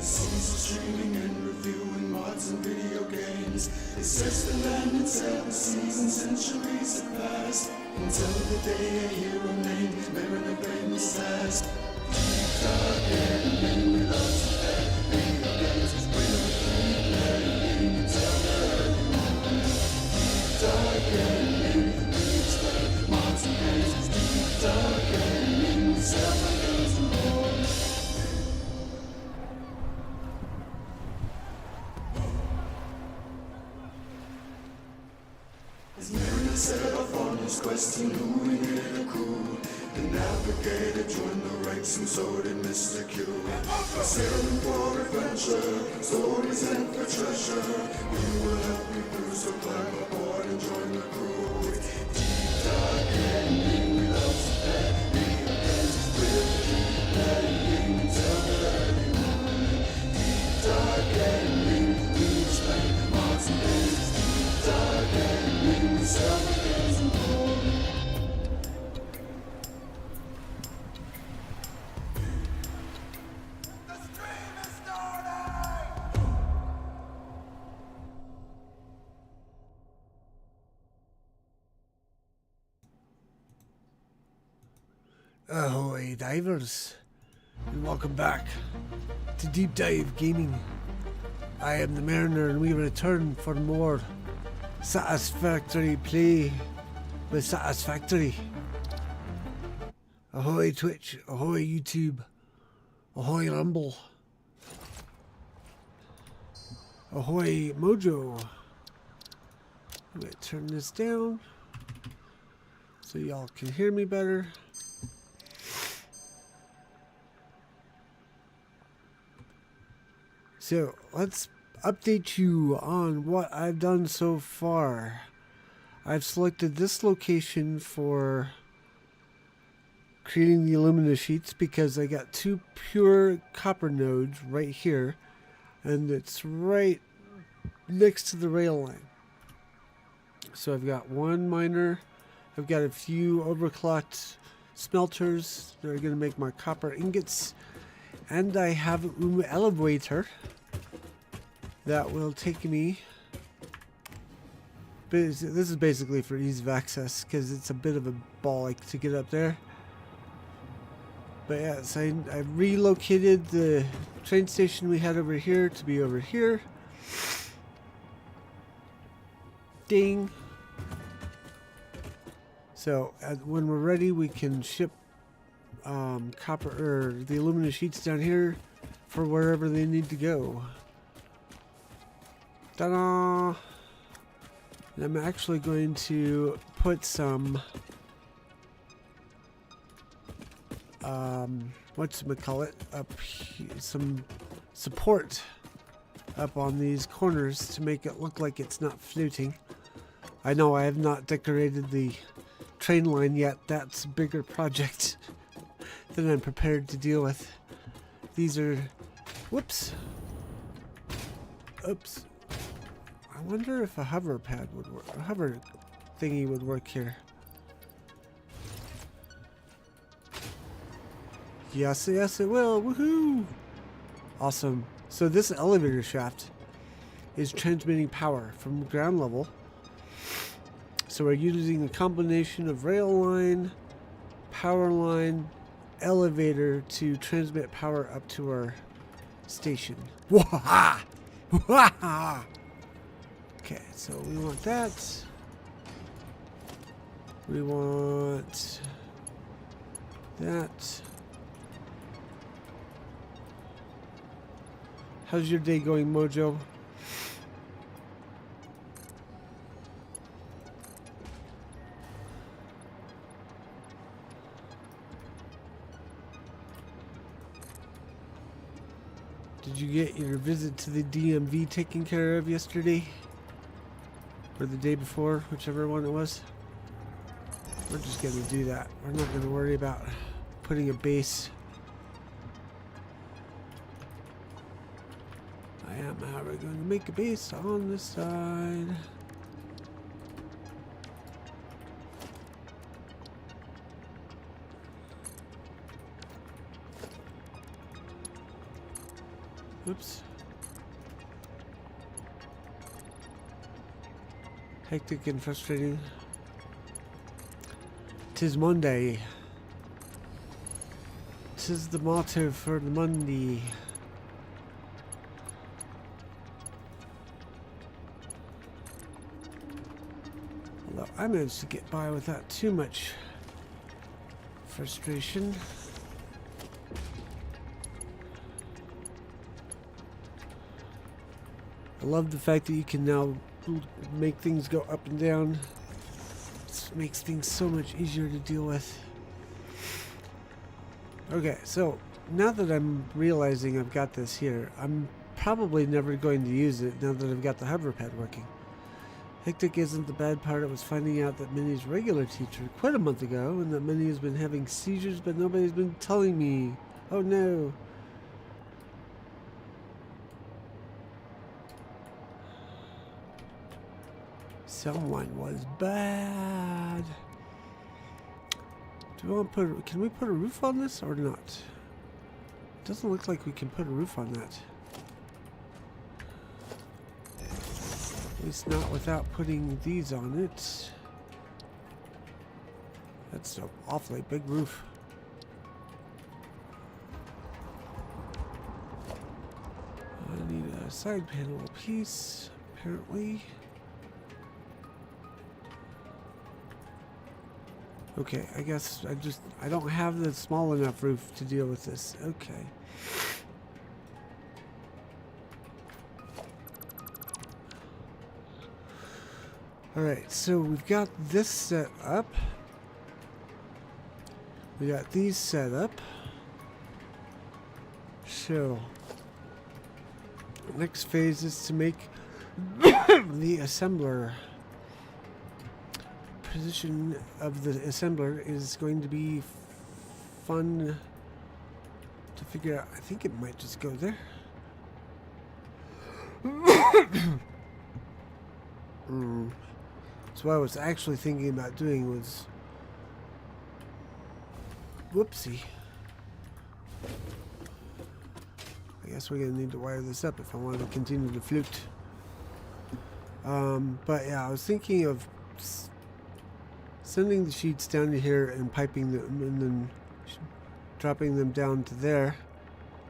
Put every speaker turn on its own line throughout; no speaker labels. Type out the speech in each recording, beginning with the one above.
Songs streaming and reviewing mods and video games. It says the land until the seasons, centuries have passed, until the day a hero named Mariner famous as Deep Dark Gaming. We love to play video games. We love to play until the early morning. Deep Dark Gaming. We explain mods and games. Deep Dark Gaming. We sell the games and more. As Mariner set off on his quest, he knew he needed a crew. The navigator joined the ranks and so did Mr. Q. Sailing for adventure, stories and for treasure. We will help you through, so climb aboard and join the crew. Deep Dark Gaming, we love to play video games. We'll keep playing until the early morning. Deep Dark Gaming, we explain mods and games. Deep Dark Gaming, we sell the games and more.
Ahoy divers, and welcome back to Deep Dive Gaming. I am the Mariner, and we return for more satisfactory play with Satisfactory. Ahoy Twitch, ahoy YouTube, ahoy Rumble, ahoy Mojo. I'm gonna turn this down so y'all can hear me better. So let's update you on what I've done so far. I've selected this location for creating the Alumina-Sheets because I got two pure copper nodes right here, and it's right next to the rail line. So I've got one miner, I've got a few overclocked smelters that are going to make my copper ingots, and I have an elevator that will take me. This is basically for ease of access because it's a bit of a ball to get up there. But yes, I relocated the train station we had over here to be over here. Ding. So when we're ready, we can ship copper or the Alumina-Sheets down here for wherever they need to go. Ta-da! And I'm actually going to put some whatchamacallit up here, some support up on these corners to make it look like it's not floating. I know I have not decorated the train line yet. That's a bigger project than I'm prepared to deal with. These are, whoops, oops. I wonder if a hover pad would work, a hover thingy would work here. Yes, yes it will, woohoo! Awesome. So this elevator shaft is transmitting power from ground level. So we're using a combination of rail line, power line, elevator to transmit power up to our station. Waha! Waha! Okay, so we want that. We want that. How's your day going, Mojo? Did you get your visit to the DMV taken care of yesterday? Or the day before, whichever one it was? We're just going to do that. We're not going to worry about putting a base. I am, however, going to make a base on this side. Oop. Oops. Hectic and frustrating. 'Tis Monday. 'Tis the motto for the Monday. Although I managed to get by without too much frustration. I love the fact that you can now make things go up and down. It makes things so much easier to deal with. Okay, so now that I'm realizing I've got this here, I'm probably never going to use it now that I've got the hover pad working. Hectic isn't the bad part. It was finding out that Minnie's regular teacher quit a month ago and that Minnie has been having seizures, but nobody's been telling me. Oh no. Someone was bad. Do we want to put? Can we put a roof on this or not? It doesn't look like we can put a roof on that. At least not without putting these on it. That's an awfully big roof. I need a side panel piece, apparently. Okay, I guess I don't have the small enough roof to deal with this. Okay. Alright, so we've got this set up. We got these set up. So, the next phase is to make the assembler. Position of the assembler is going to be fun to figure out. I think it might just go there. So what I was actually thinking about doing was, whoopsie. I guess we're gonna need to wire this up if I want to continue to flute. But yeah, I was thinking of sending the sheets down to here and piping them and then dropping them down to there,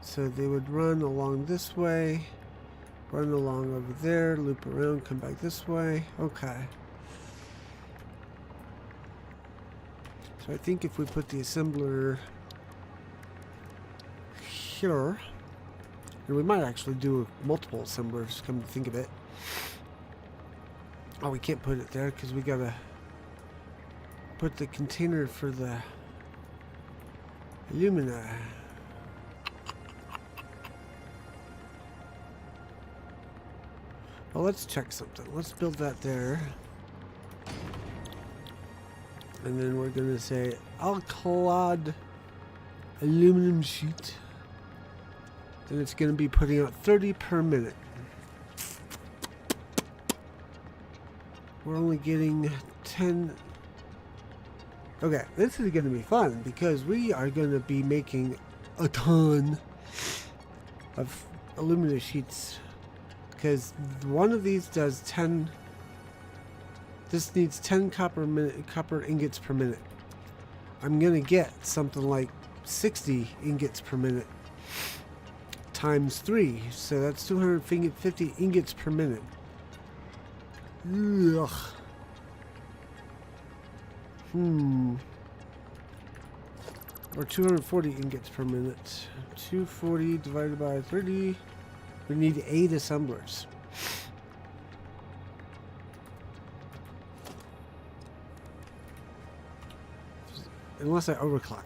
so they would run along this way, run along over there, loop around, come back this way. Okay. So I think if we put the assembler here, and we might actually do multiple assemblers, come to think of it. Oh, we can't put it there because we gotta put the container for the alumina. Well, let's check something. Let's build that there. And then we're going to say alkyd aluminum sheet. And it's going to be putting out 30 per minute. We're only getting 10. Okay, this is going to be fun because we are going to be making a ton of Alumina-Sheets, because one of these does 10. This needs 10 copper ingots per minute. I'm going to get something like 60 ingots per minute times 3, so that's 250 ingots per minute. Ugh. Or 240 ingots per minute. 240 divided by 30. We need 8 assemblers. Unless I overclock.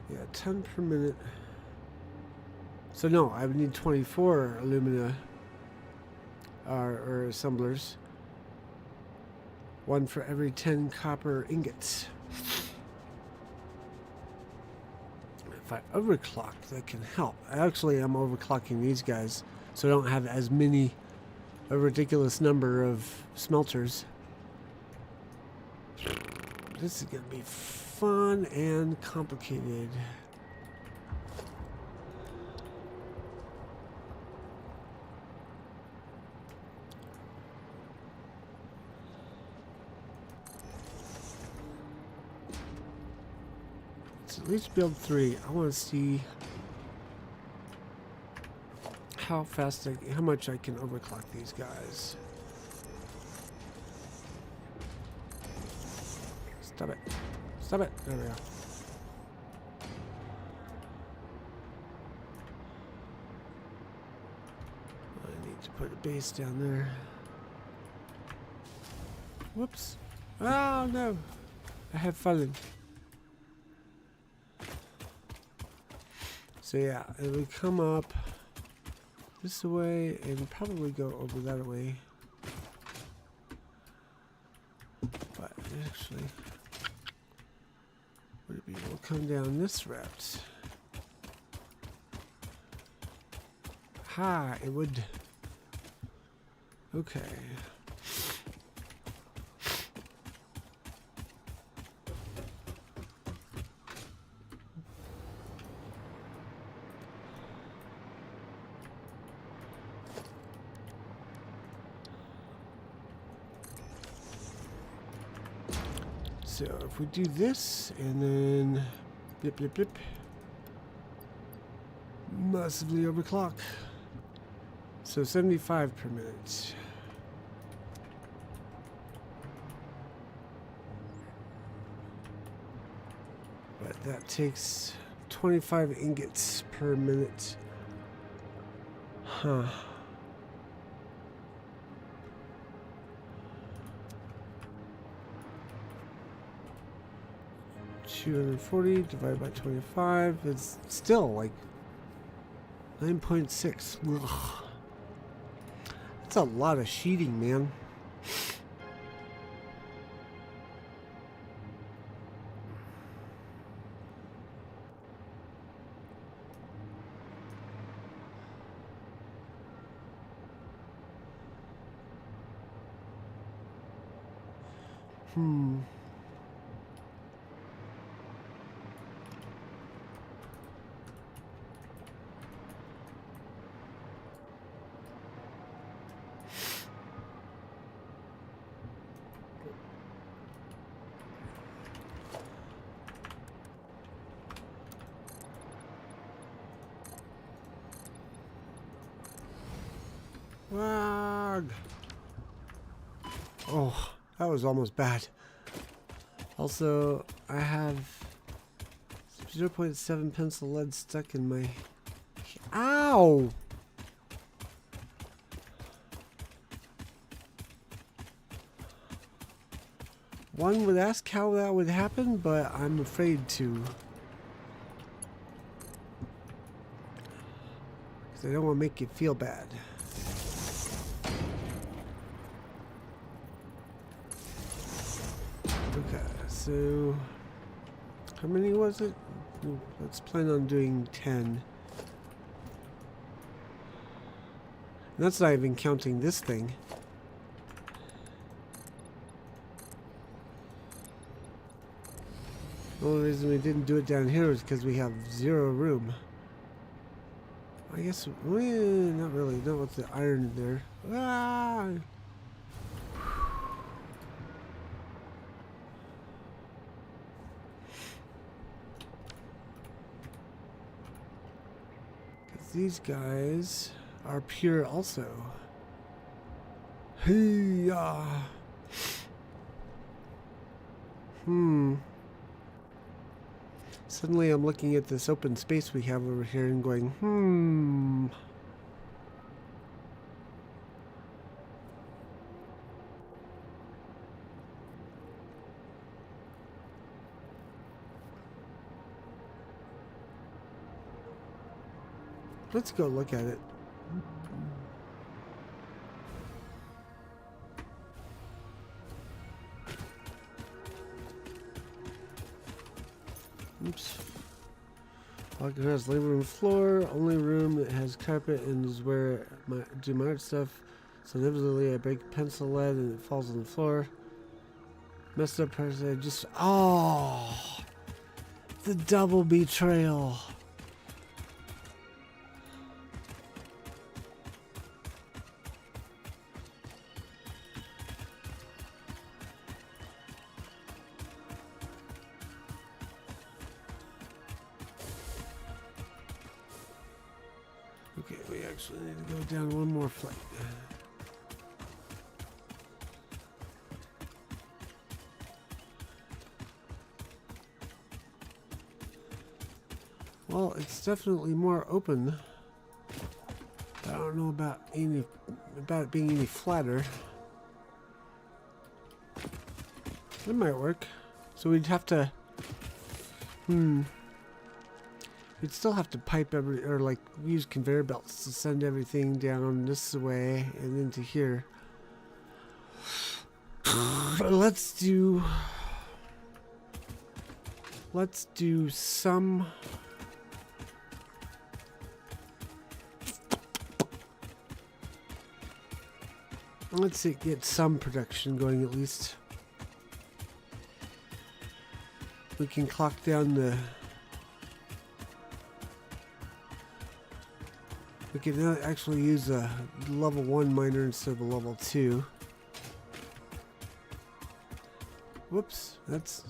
Yeah, 10 per minute. So no, I would need 24 alumina or assemblers. One for every 10 copper ingots. If I overclock, that can help. Actually, I'm overclocking these guys, so I don't have as many, a ridiculous number of smelters. this is gonna be fun and complicated. Let's at least build 3. I want to see how fast how much I can overclock these guys. Stop it. Stop it. There we go. I need to put a base down there. Whoops. Oh no. I have fallen. So yeah, it would come up this way and probably go over that way. But actually, would it be able to come down this route? Ha, it would. Okay. So if we do this and then blip blip blip, massively overclock. So 75 per minute. But that takes 25 ingots per minute. Huh. $240 divided by 25 is still like 9.6. Ugh. That's a lot of sheeting, man. Wag. Oh, that was almost bad. Also, I have 0.7 pencil lead stuck in my... Ow! One would ask how that would happen, but I'm afraid to. Because I don't want to make you feel bad. Okay, so how many was it? Let's plan on doing 10. And that's not even counting this thing. The only reason we didn't do it down here is because we have 0 room. I guess, well, not really, not with the iron in there. Ah! These guys are pure also. Hey-ya! Suddenly I'm looking at this open space we have over here and going, Let's go look at it. Oops. Locker has living room floor, only room that has carpet and is where I do my art stuff. So inevitably I break pencil lead and it falls on the floor. Messed up person. Just oh, the double betrayal. Okay, we actually need to go down one more flight. Well, it's definitely more open. I don't know about it being any flatter. That might work. So we'd have to we'd still have to pipe or like use conveyor belts to send everything down this way and into here. But let's do some. Let's see, get some production going at least. We can clock down the. We can actually use a level 1 miner instead of a level 2. Whoops, that's.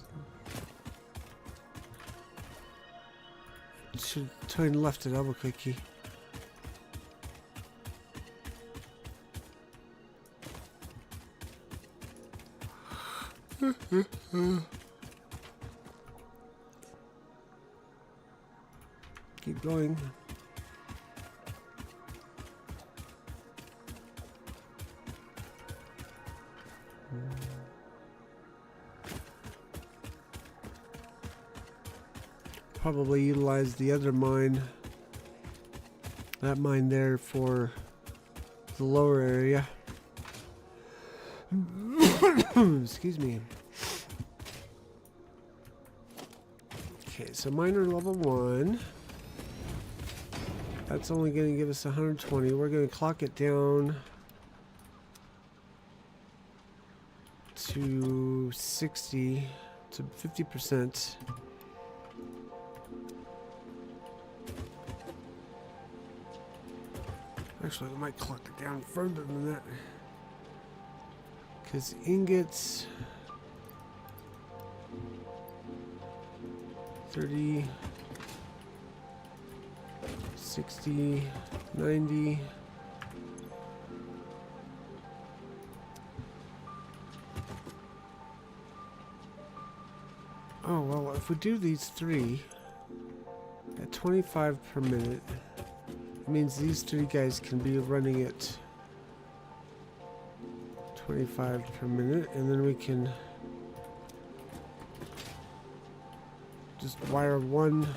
Should turn left to double click key. Keep going. Probably utilize the other mine, that mine there, for the lower area. Excuse me. Okay, so miner level 1. That's only going to give us 120. We're going to clock it down to 60, to 50%. Actually, I might clock it down further than that. Because ingots, 30, 60, 90. Oh, well, if we do these 3 at 25 per minute, it means these 3 guys can be running at 25 per minute, and then we can just wire one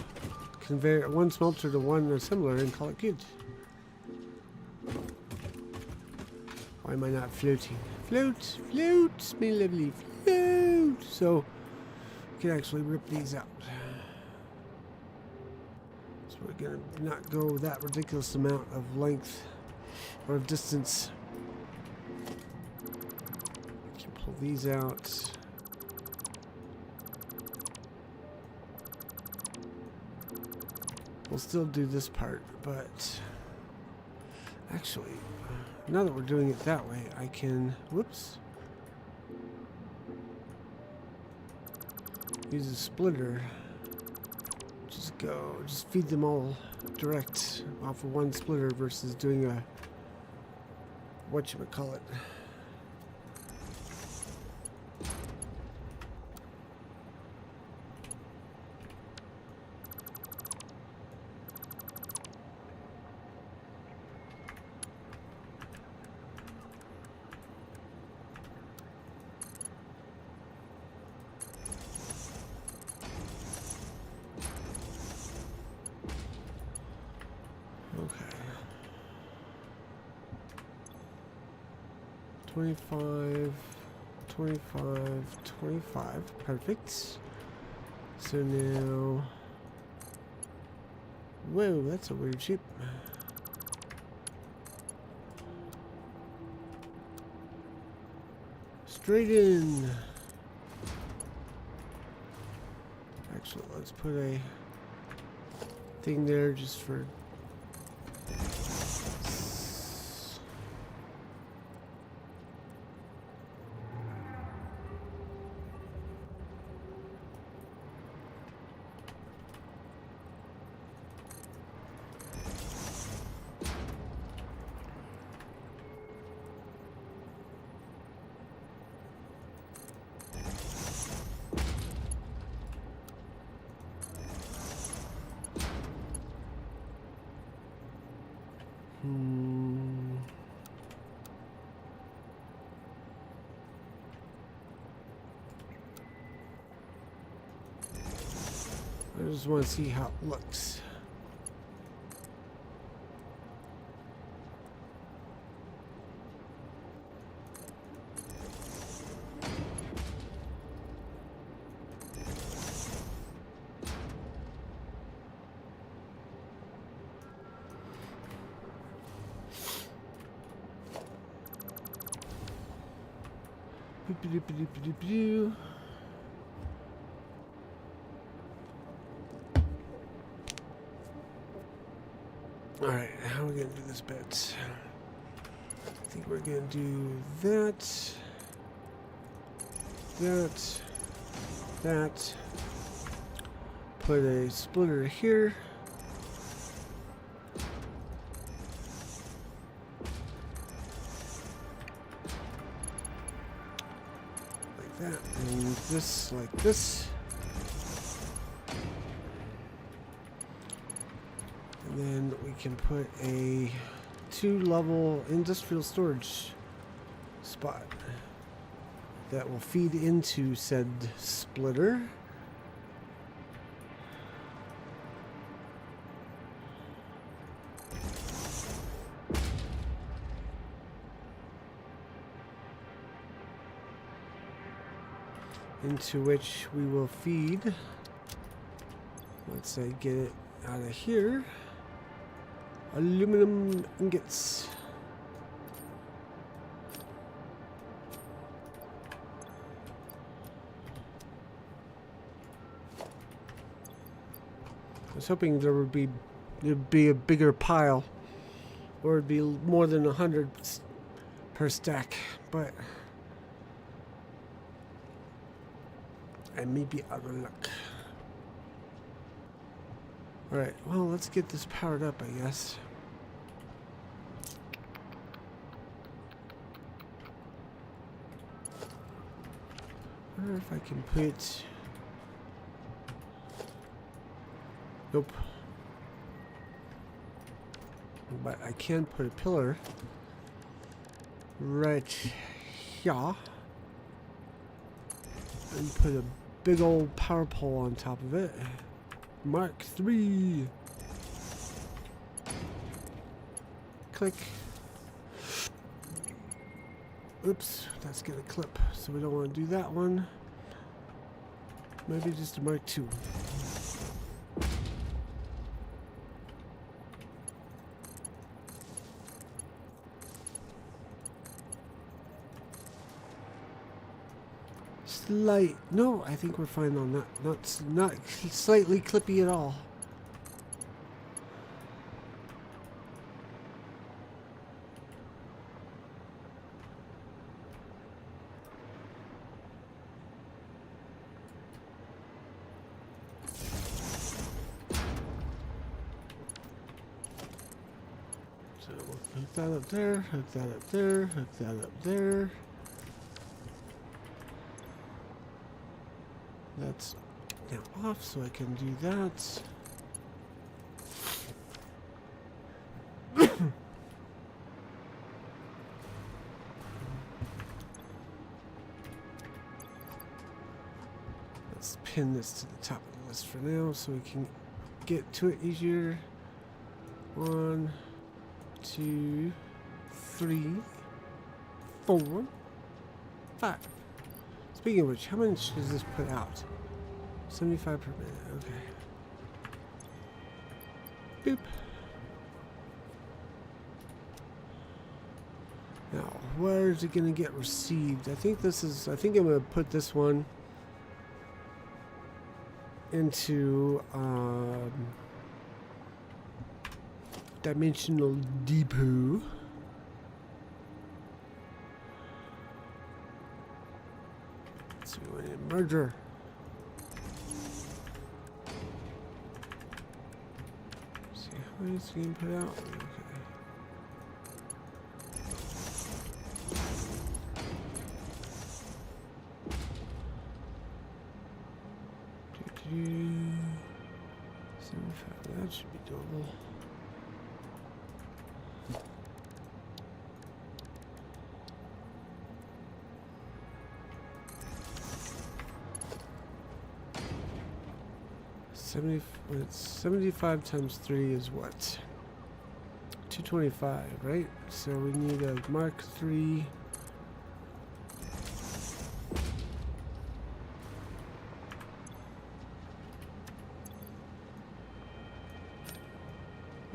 conveyor, one smelter to one assembler and call it good. Why am I not floating? Float, float, me lovely, float. So we can actually rip these out. So we're gonna not go that ridiculous amount of length or of distance. Pull these out. We'll still do this part, but actually, now that we're doing it that way, I can, whoops, use a splitter. Just feed them all direct off of one splitter versus doing a, whatchamacallit. Okay. 25, 25, 25. Perfect. So now... Whoa, that's a weird shape. Straight in. Actually, let's put a thing there just for. I just want to see how it looks. Boop-a-doop-a-doop-a-doop-a-doo. Alright, how are we going to do this bit? I think we're going to do that, that, put a splitter here, like that, and this like this. And then we can put a 2-level industrial storage spot that will feed into said splitter. Into which we will feed, let's say, get it out of here, aluminum ingots. I was hoping there'd be a bigger pile, or it'd be more than 100 per stack, but I may be out of luck. Alright, well, let's get this powered up, I guess. I wonder if I can put... Nope. But I can put a pillar right here and put a big old power pole on top of it. Mark 3. Click. Oops, that's gonna clip, so we don't want to do that one. Maybe just a Mark 2. Slight. No, I think we're fine on that. Not slightly clippy at all. So we'll hook that up there, hook that up there, hook that up there. That's now off, so I can do that. Let's pin this to the top of the list for now so we can get to it easier. 1, 2, 3, 4, 5. Speaking of which, how much does this put out? 75 per minute, okay. Boop. Now, where is it going to get received? I think I'm going to put this one into dimensional depot. So we need a merger. See how many is getting put out? Okay. That should be doable. It's 75 times 3 is what? 225, right? So we need a Mark III.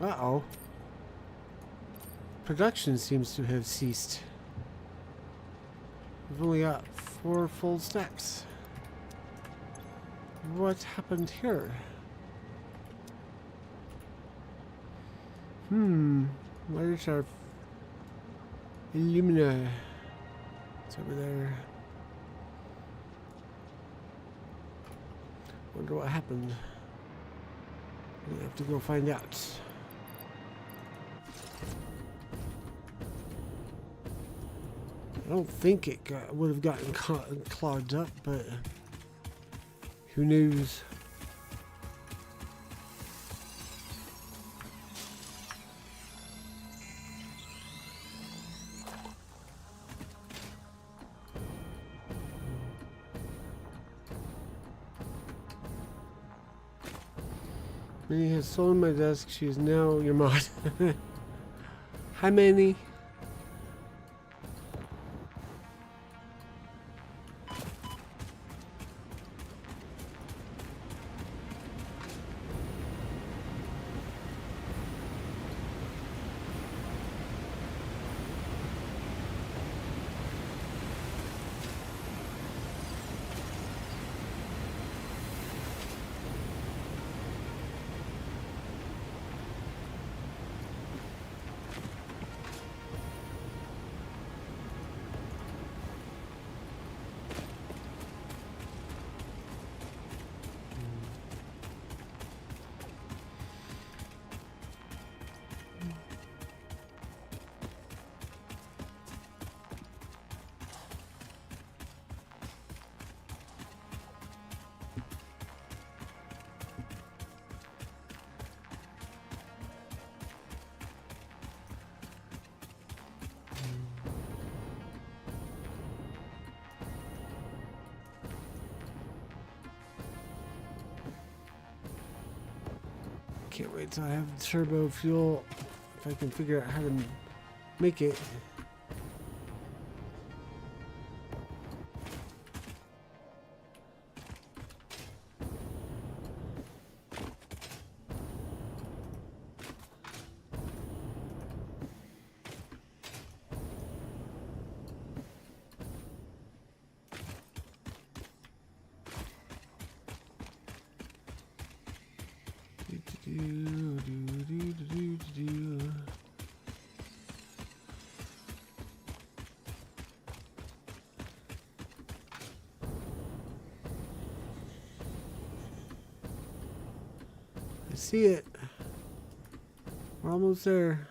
Uh-oh. Production seems to have ceased. We've only got 4 full stacks. What happened here? Where's our Alumina? It's over there. Wonder what happened. We have to go find out. I don't think it would have gotten clogged up, but who knows? Minnie has stolen my desk. She is now your mod. Hi, Minnie. Can't wait till I have turbo fuel. If I can figure out how to make it. I see it. We're almost there.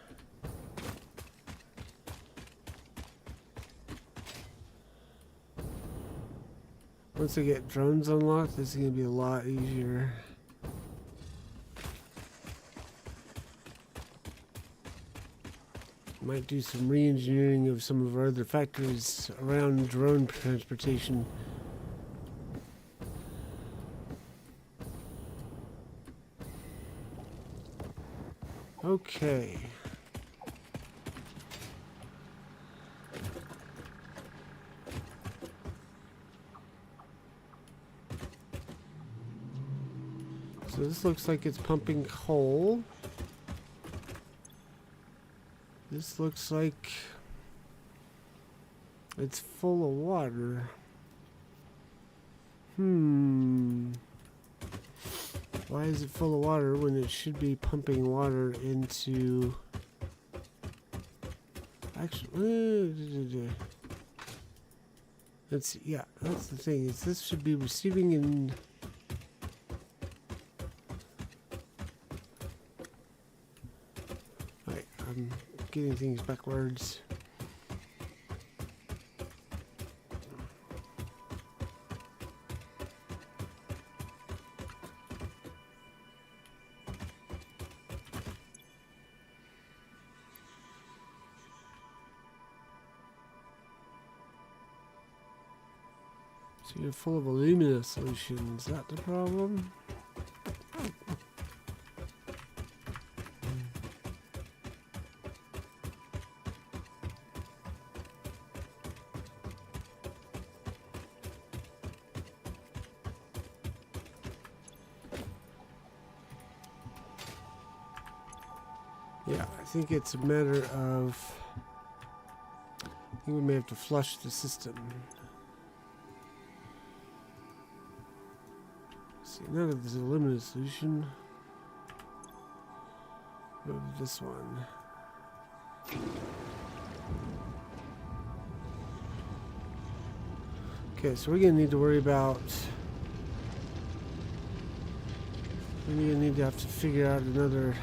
Once I get drones unlocked, this is going to be a lot easier. Might do some re-engineering of some of our other factories around drone transportation. Okay. So this looks like it's pumping coal. This looks like it's full of water. Why is it full of water when it should be pumping water into... Actually, yeah, that's the thing. Is this should be receiving in... Right, I'm getting things backwards. So you're full of alumina solution. Is that the problem? Yeah, I think it's a matter of... I think we may have to flush the system. See, none of this alumina solution. Move this one. Okay, so we're gonna need to worry about... We're gonna need to have to figure out another...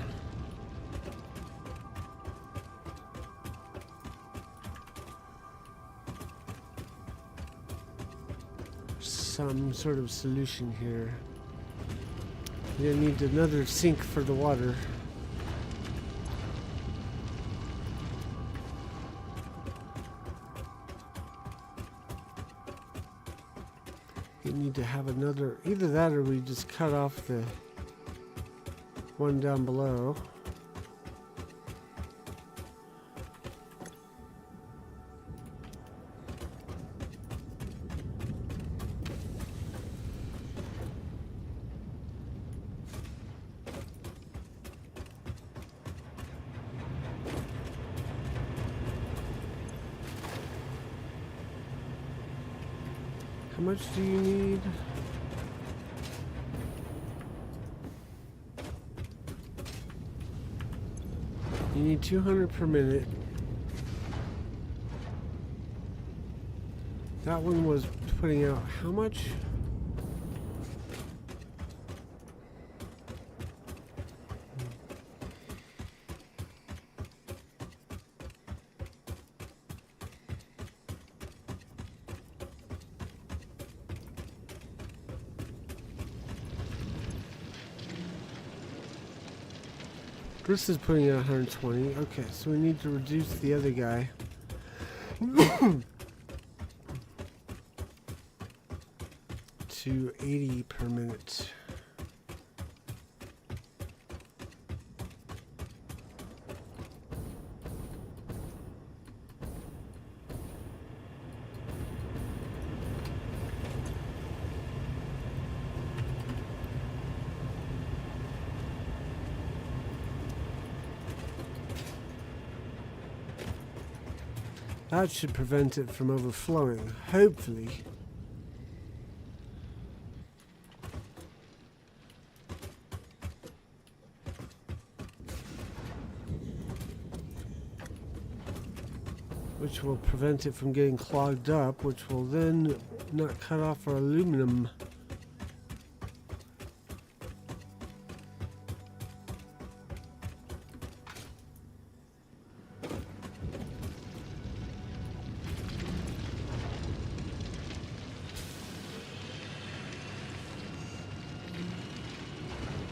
some sort of solution here. We're gonna need another sink for the water. You need to have another, either that or we just cut off the one down below. How much do you need? You need 200 per minute. That one was putting out how much? This is putting out 120. Okay, so we need to reduce the other guy. To 80 per minute. That should prevent it from overflowing, hopefully. Which will prevent it from getting clogged up, which will then not cut off our aluminum.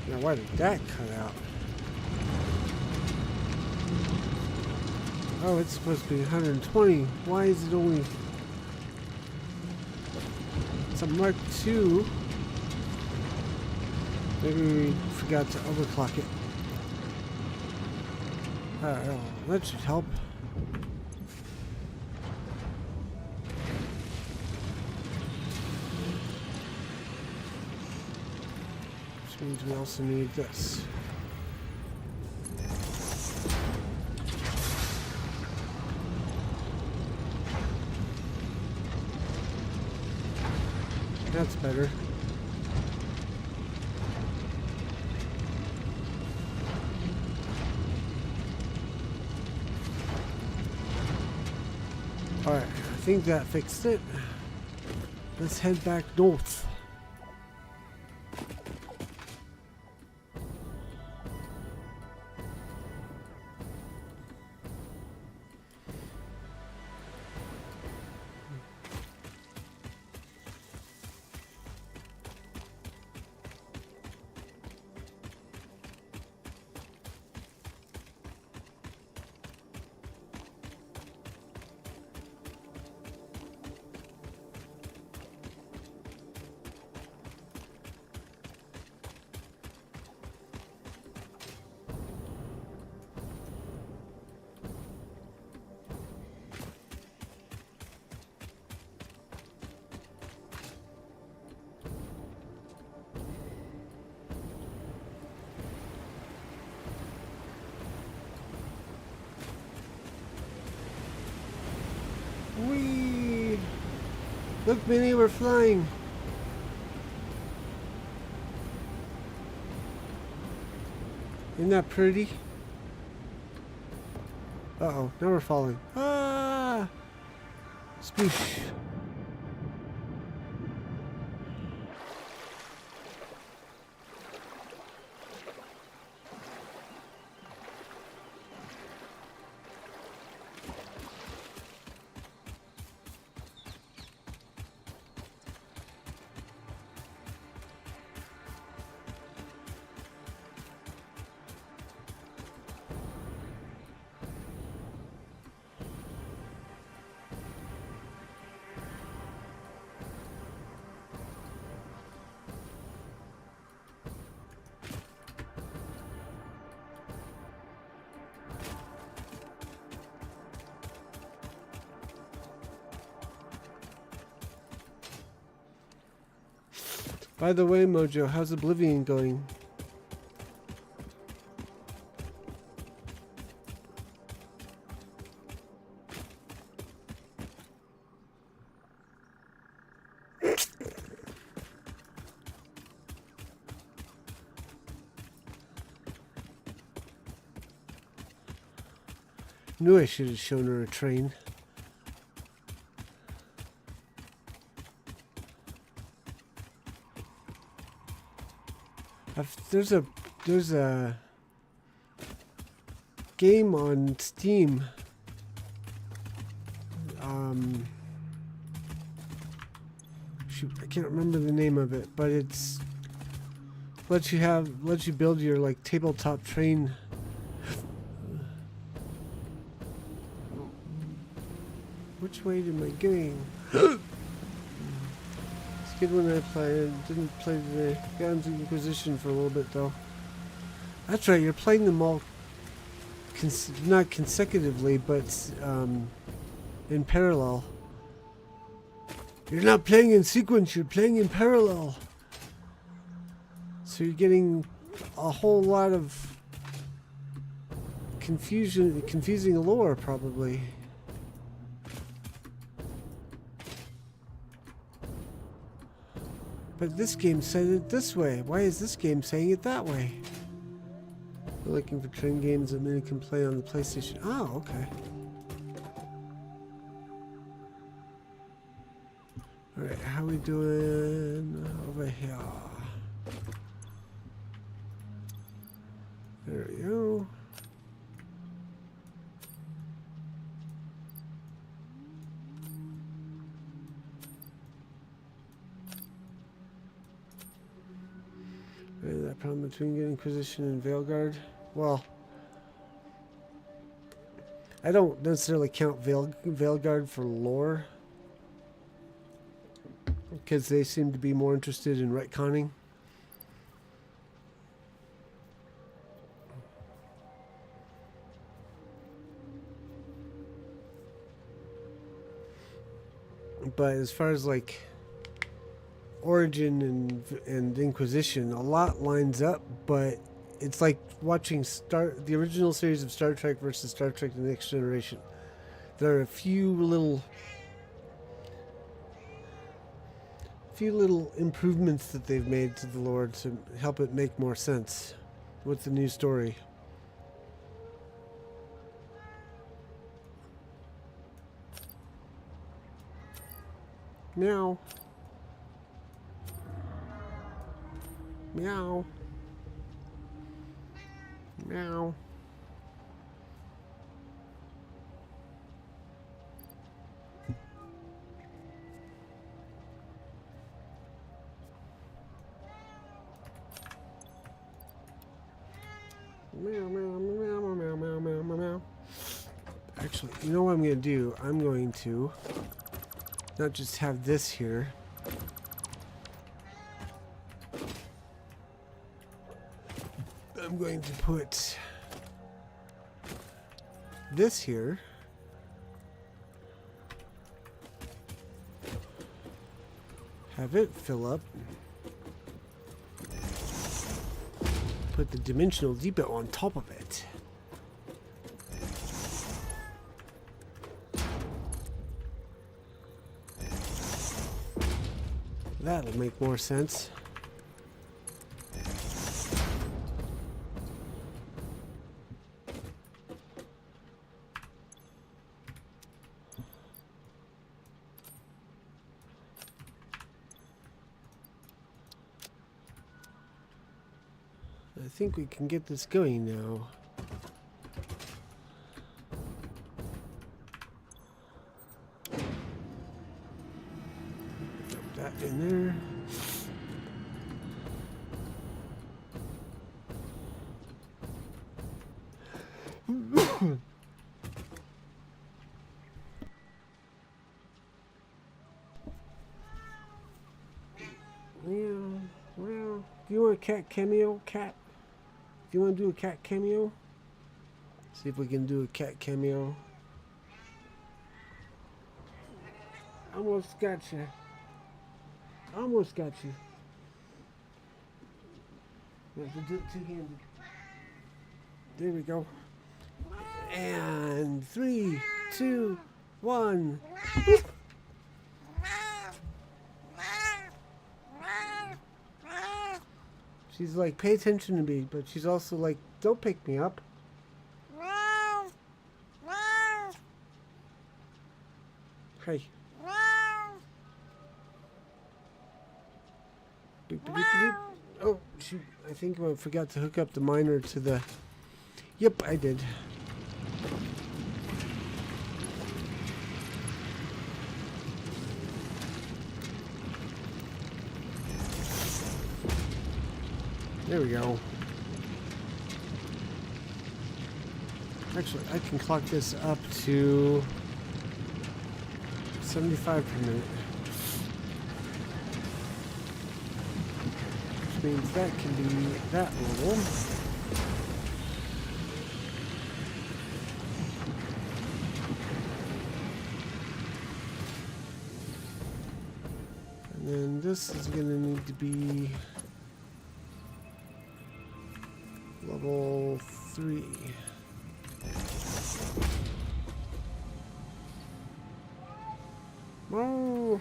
Now, why did that cut out? Oh, it's supposed to be 120. Why is it only... It's a Mark II. Maybe we forgot to overclock it. Oh, that should help. Which means we also need this. That's better. think that fixed it. Let's head back north. Whee! Look, Minnie, we're flying. Isn't that pretty? Uh-oh, now we're falling. Ah! Sploosh. By the way, Mojo, how's Oblivion going? Knew I should have shown her a train. There's a game on Steam. Shoot, I can't remember the name of it, but it's lets you build your like tabletop train. Which way am I going? It's good when I play. I didn't play the Guns of Inquisition for a little bit though. That's right, you're playing them all not consecutively, but in parallel. You're not playing in sequence, you're playing in parallel. So you're getting a whole lot of confusing lore probably. But this game said it this way. Why is this game saying it that way? We're looking for train games that Minnie can play on the PlayStation. Oh, okay. Alright, how we doing over here? There we go. That problem between getting Inquisition and Veilguard. Well, I don't necessarily count Veilguard for lore, because they seem to be more interested in retconning. But as far as like Origin and Inquisition, a lot lines up, but it's like watching the original series of Star Trek versus Star Trek The Next Generation. There are a few little improvements that they've made to the lore to help it make more sense with the new story. Meow. Meow. Meow. Meow, meow, meow, meow, meow, meow, meow, meow, meow. Actually, you know what I'm going to do? I'm going to not just have this here. I'm going to put this here. Have it fill up. Put the dimensional depot on top of it. That'll make more sense. I think we can get this going now. Dump that in there. Meow, meow. Do you want a cat cameo? Cat? Do you want to do a cat cameo? See if we can do a cat cameo. Almost got you. Almost got you. You have to do it two-handed. There we go. And 3, 2, 1. She's like, pay attention to me, but she's also like, don't pick me up. Hey. Boop, boop, boop, boop. Oh, shoot. I think I forgot to hook up the miner to the... Yep, I did. There we go. Actually, I can clock this up to 75 per minute. Which means that can be that level. And then this is going to need to be level 3. Oh.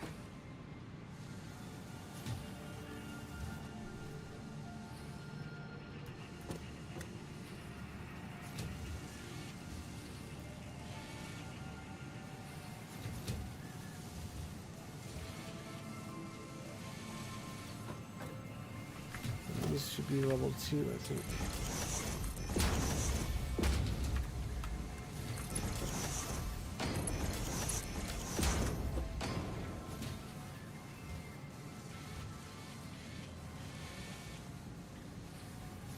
This should be level 2, I think.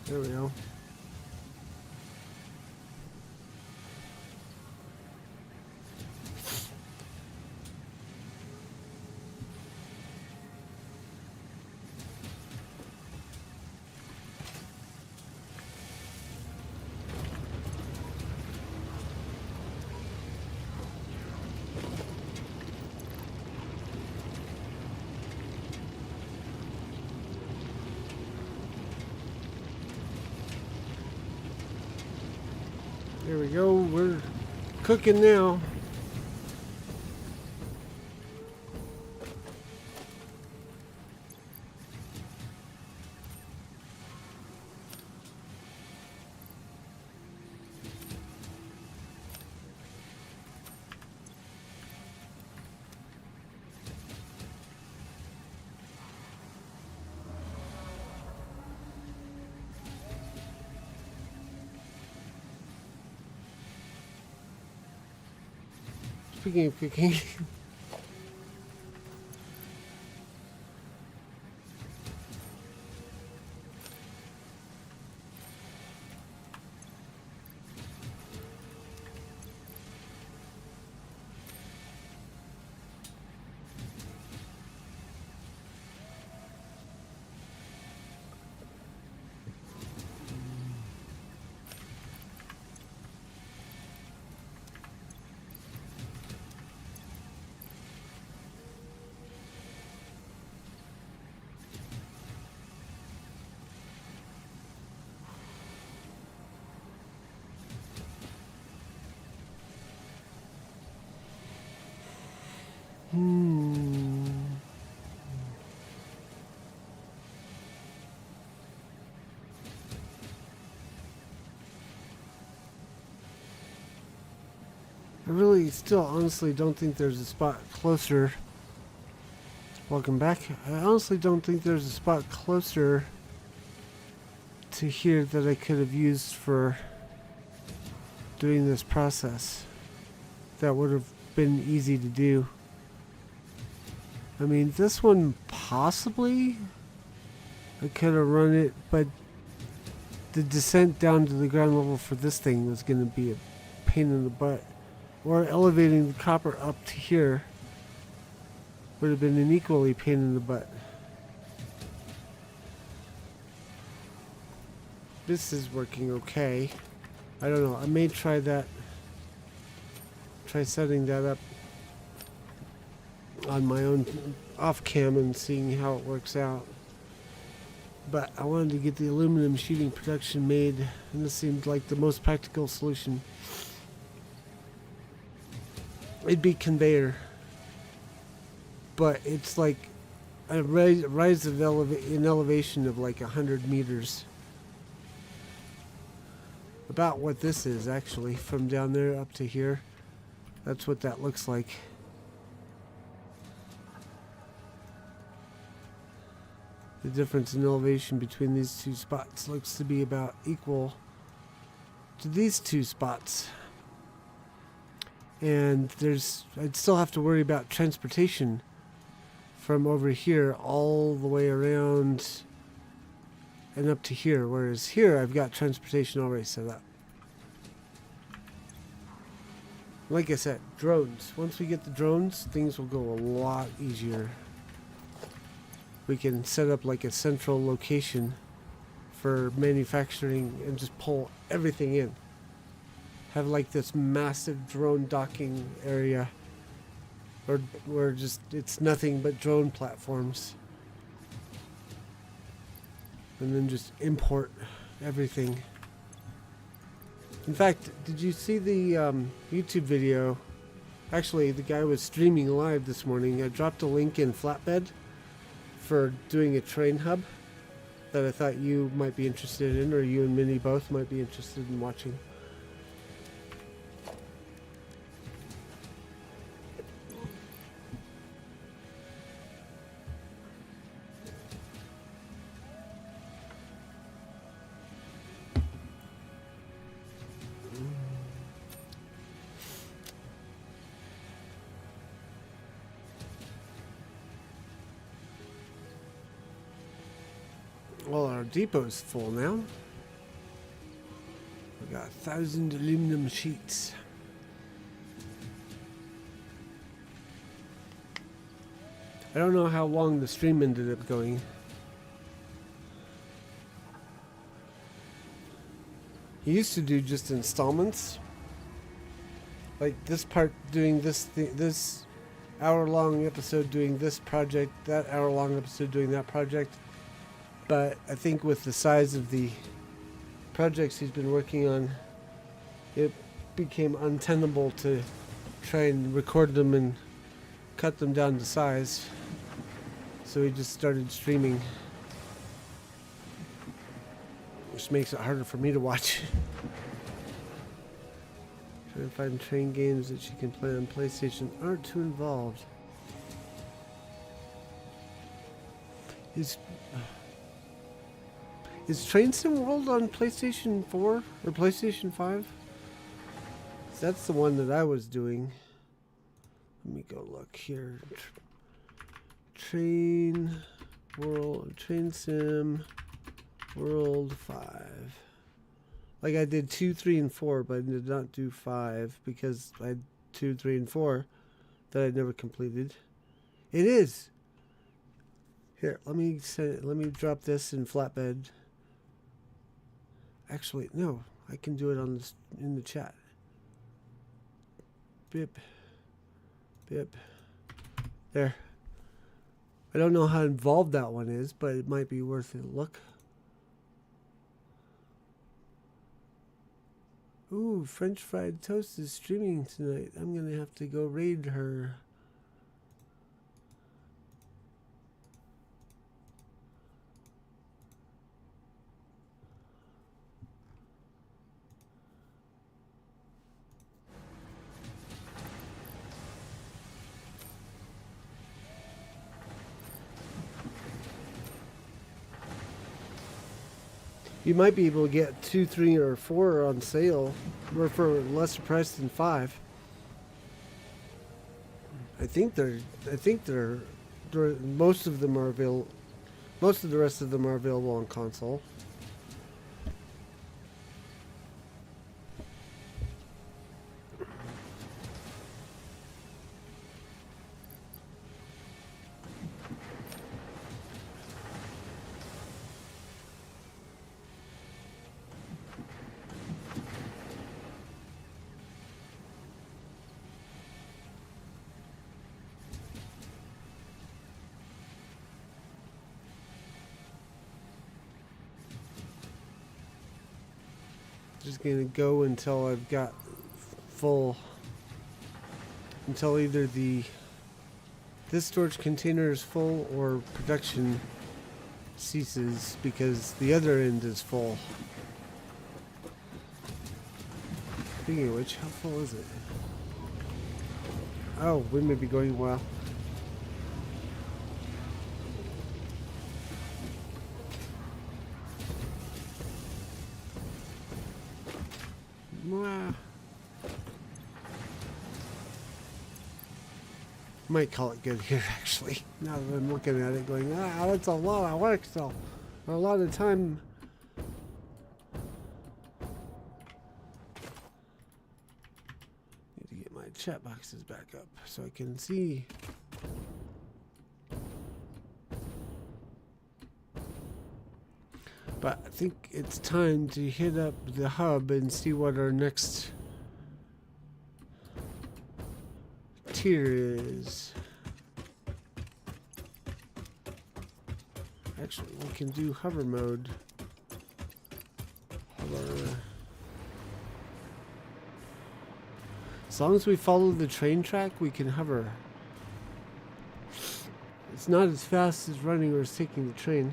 There we go. There we go, we're cooking now. speaking of cooking. I really still honestly don't think there's a spot closer. Welcome back. I honestly don't think there's a spot closer to here that I could have used for doing this process. That would have been easy to do. I mean, this one possibly I could have run it, but the descent down to the ground level for this thing was going to be a pain in the butt. Or elevating the copper up to here would have been an equally pain in the butt. This is working okay. I don't know. I may try that. Try setting that up on my own off cam and seeing how it works out. But I wanted to get the aluminum sheeting production made, and this seemed like the most practical solution. It'd be conveyor, but it's like a rise of in elevation of like 100 meters. About what this is actually, from down there up to here. That's what that looks like. The difference in elevation between these two spots looks to be about equal to these two spots. And I'd still have to worry about transportation from over here all the way around and up to here. Whereas here, I've got transportation already set up. Like I said, drones. Once we get the drones, things will go a lot easier. We can set up like a central location for manufacturing and just pull everything in. Have like this massive drone docking area where just it's nothing but drone platforms, and then just import everything. In fact, did you see the YouTube video? Actually, the guy was streaming live this morning. I dropped a link in Flatbed for doing a train hub that I thought you might be interested in, or you and Minnie both might be interested in watching. Well, our depot's full now. We got 1,000 aluminum sheets. I don't know how long the stream ended up going. He used to do just installments. Like this part doing this hour-long episode doing this project, that hour-long episode doing that project. But I think with the size of the projects he's been working on, it became untenable to try and record them and cut them down to size. So he just started streaming, which makes it harder for me to watch. Trying to find train games that you can play on PlayStation aren't too involved. Is Train Sim World on PlayStation 4 or PlayStation 5? That's the one that I was doing. Let me go look here. Train sim world 5. Like I did 2, 3, and 4, but I did not do 5 because I had 2, 3, and 4 that I never completed. It is. Here, let me drop this in flatbed. Actually, no, I can do it on this in the chat. Bip. Bip. There. I don't know how involved that one is, but it might be worth a look. Ooh, French Fried Toast is streaming tonight. I'm going to have to go raid her. You might be able to get 2, 3, or 4 on sale, or for a lesser price than 5. I think most of them are available. Most of the rest of them are available on console. Just gonna go until I've got full, until either this storage container is full or production ceases because the other end is full. Speaking of which, how full is it? Oh, we may be going well. Might call it good here, actually. Now that I'm looking at it, going, that's a lot of work still. A lot of time. Need to get my chat boxes back up so I can see. But I think it's time to hit up the hub and see what our next tier is. Actually, we can do hover mode. Hover. As long as we follow the train track, we can hover. It's not as fast as running or as taking the train.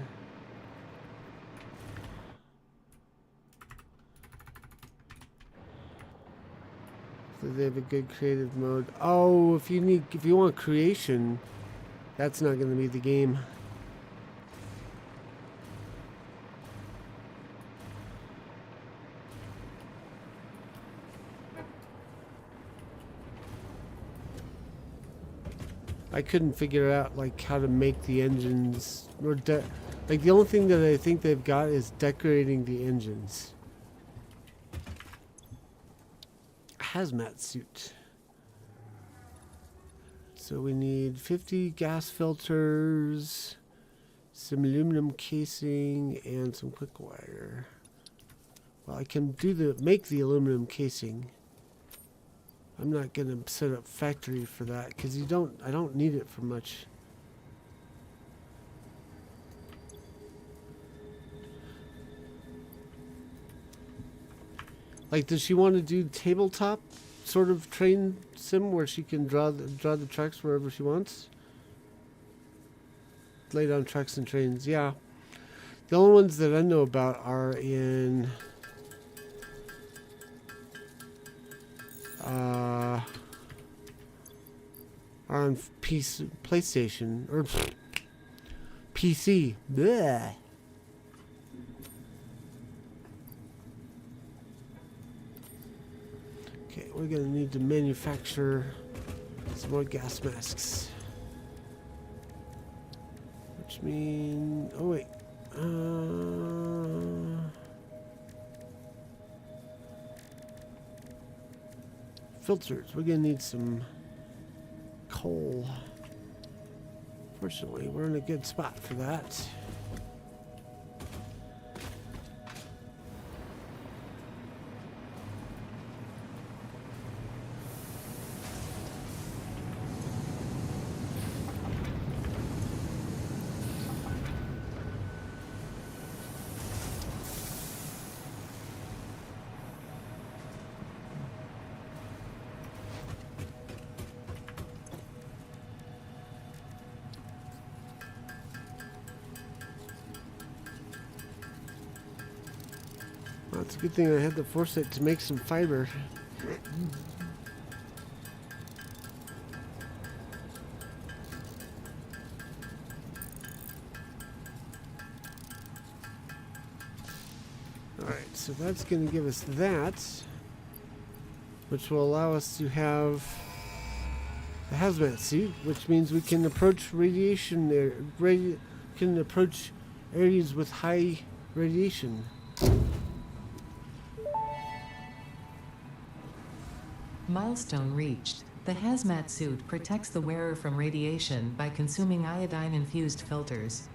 So they have a good creative mode. Oh, if you want creation, that's not going to be the game. I couldn't figure out like how to make the engines or like the only thing that I think they've got is decorating the engines. Hazmat suit. So we need 50 gas filters, some aluminum casing, and some quick wire. Well, I can make the aluminum casing. I'm not gonna set up factory for that because I don't need it for much. Like, does she want to do tabletop sort of train sim where she can draw the tracks wherever she wants? Lay down tracks and trains, yeah. The only ones that I know about are in are on PlayStation or PC. Blech. Okay, we're gonna need to manufacture Some more gas masks. Which mean... Oh, wait. Filters. We're going to need some coal. Fortunately, we're in a good spot for that. Well, it's a good thing I had the foresight to make some fiber. Alright, so that's going to give us that, which will allow us to have the hazmat suit, which means we can approach radiation there, can approach areas with high radiation.
Milestone reached. The hazmat suit protects the wearer from radiation by consuming iodine-infused filters.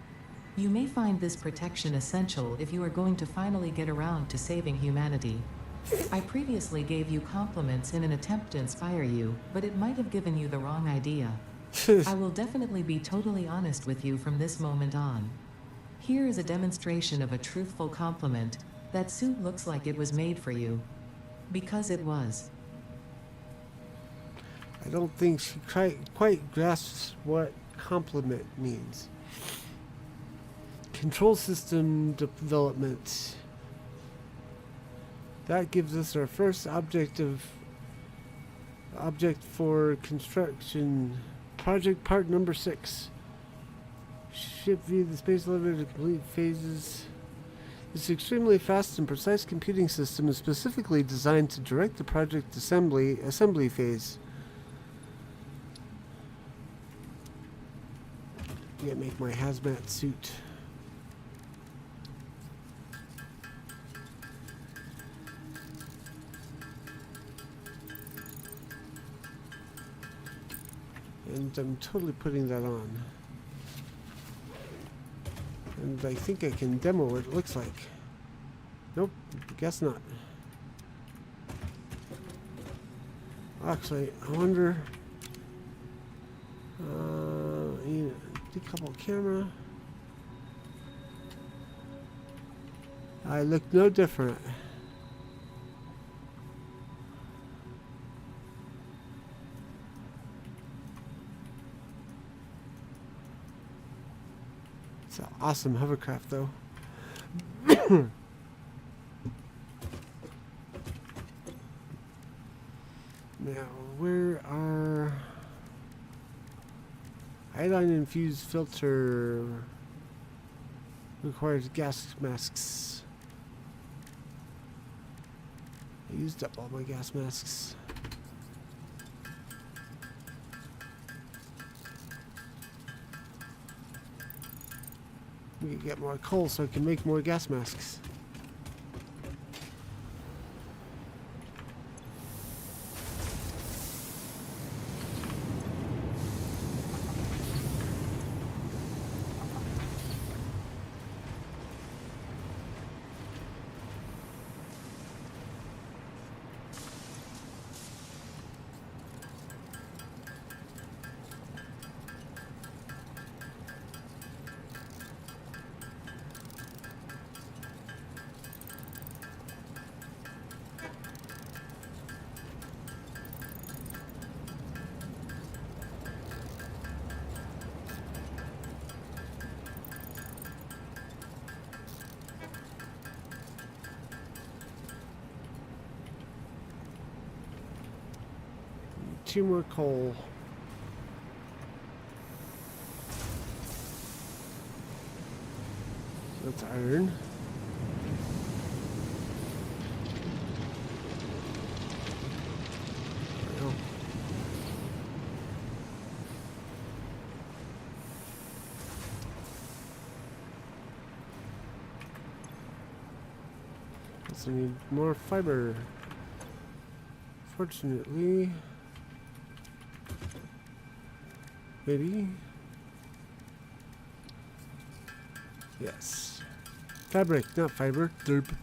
You may find this protection essential if you are going to finally get around to saving humanity. I previously gave you compliments in an attempt to inspire you, but it might have given you the wrong idea. I will definitely be totally honest with you from this moment on. Here is a demonstration of a truthful compliment. That suit looks like it was made for you. Because it was.
I don't think she quite grasps what compliment means. Control system development. That gives us our first object for construction. Project part number 6. Ship via the space elevator to complete phases. This extremely fast and precise computing system is specifically designed to direct the project assembly phase. I'm gonna make my hazmat suit. And I'm totally putting that on. And I think I can demo what it looks like. Nope, guess not. Actually, I wonder... decouple camera. I look no different. It's an awesome hovercraft though. Now, where are... Iodine-infused filter requires gas masks. I used up all my gas masks. We can get more coal so I can make more gas masks. 2 more coal. That's iron. Well, Also need more fiber. Fortunately, maybe. Yes. Fabric, not fiber. Derp.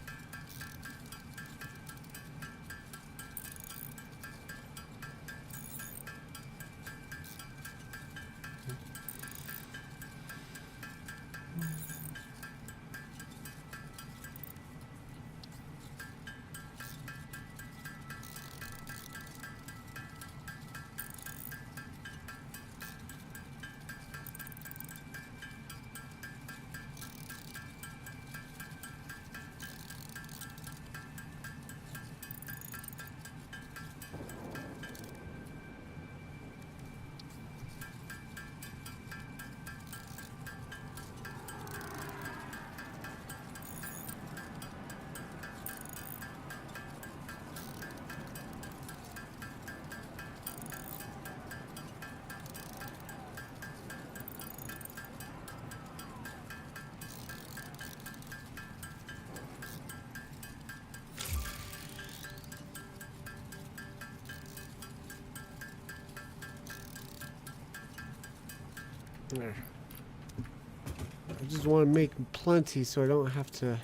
There. I just want to make plenty so I don't have to...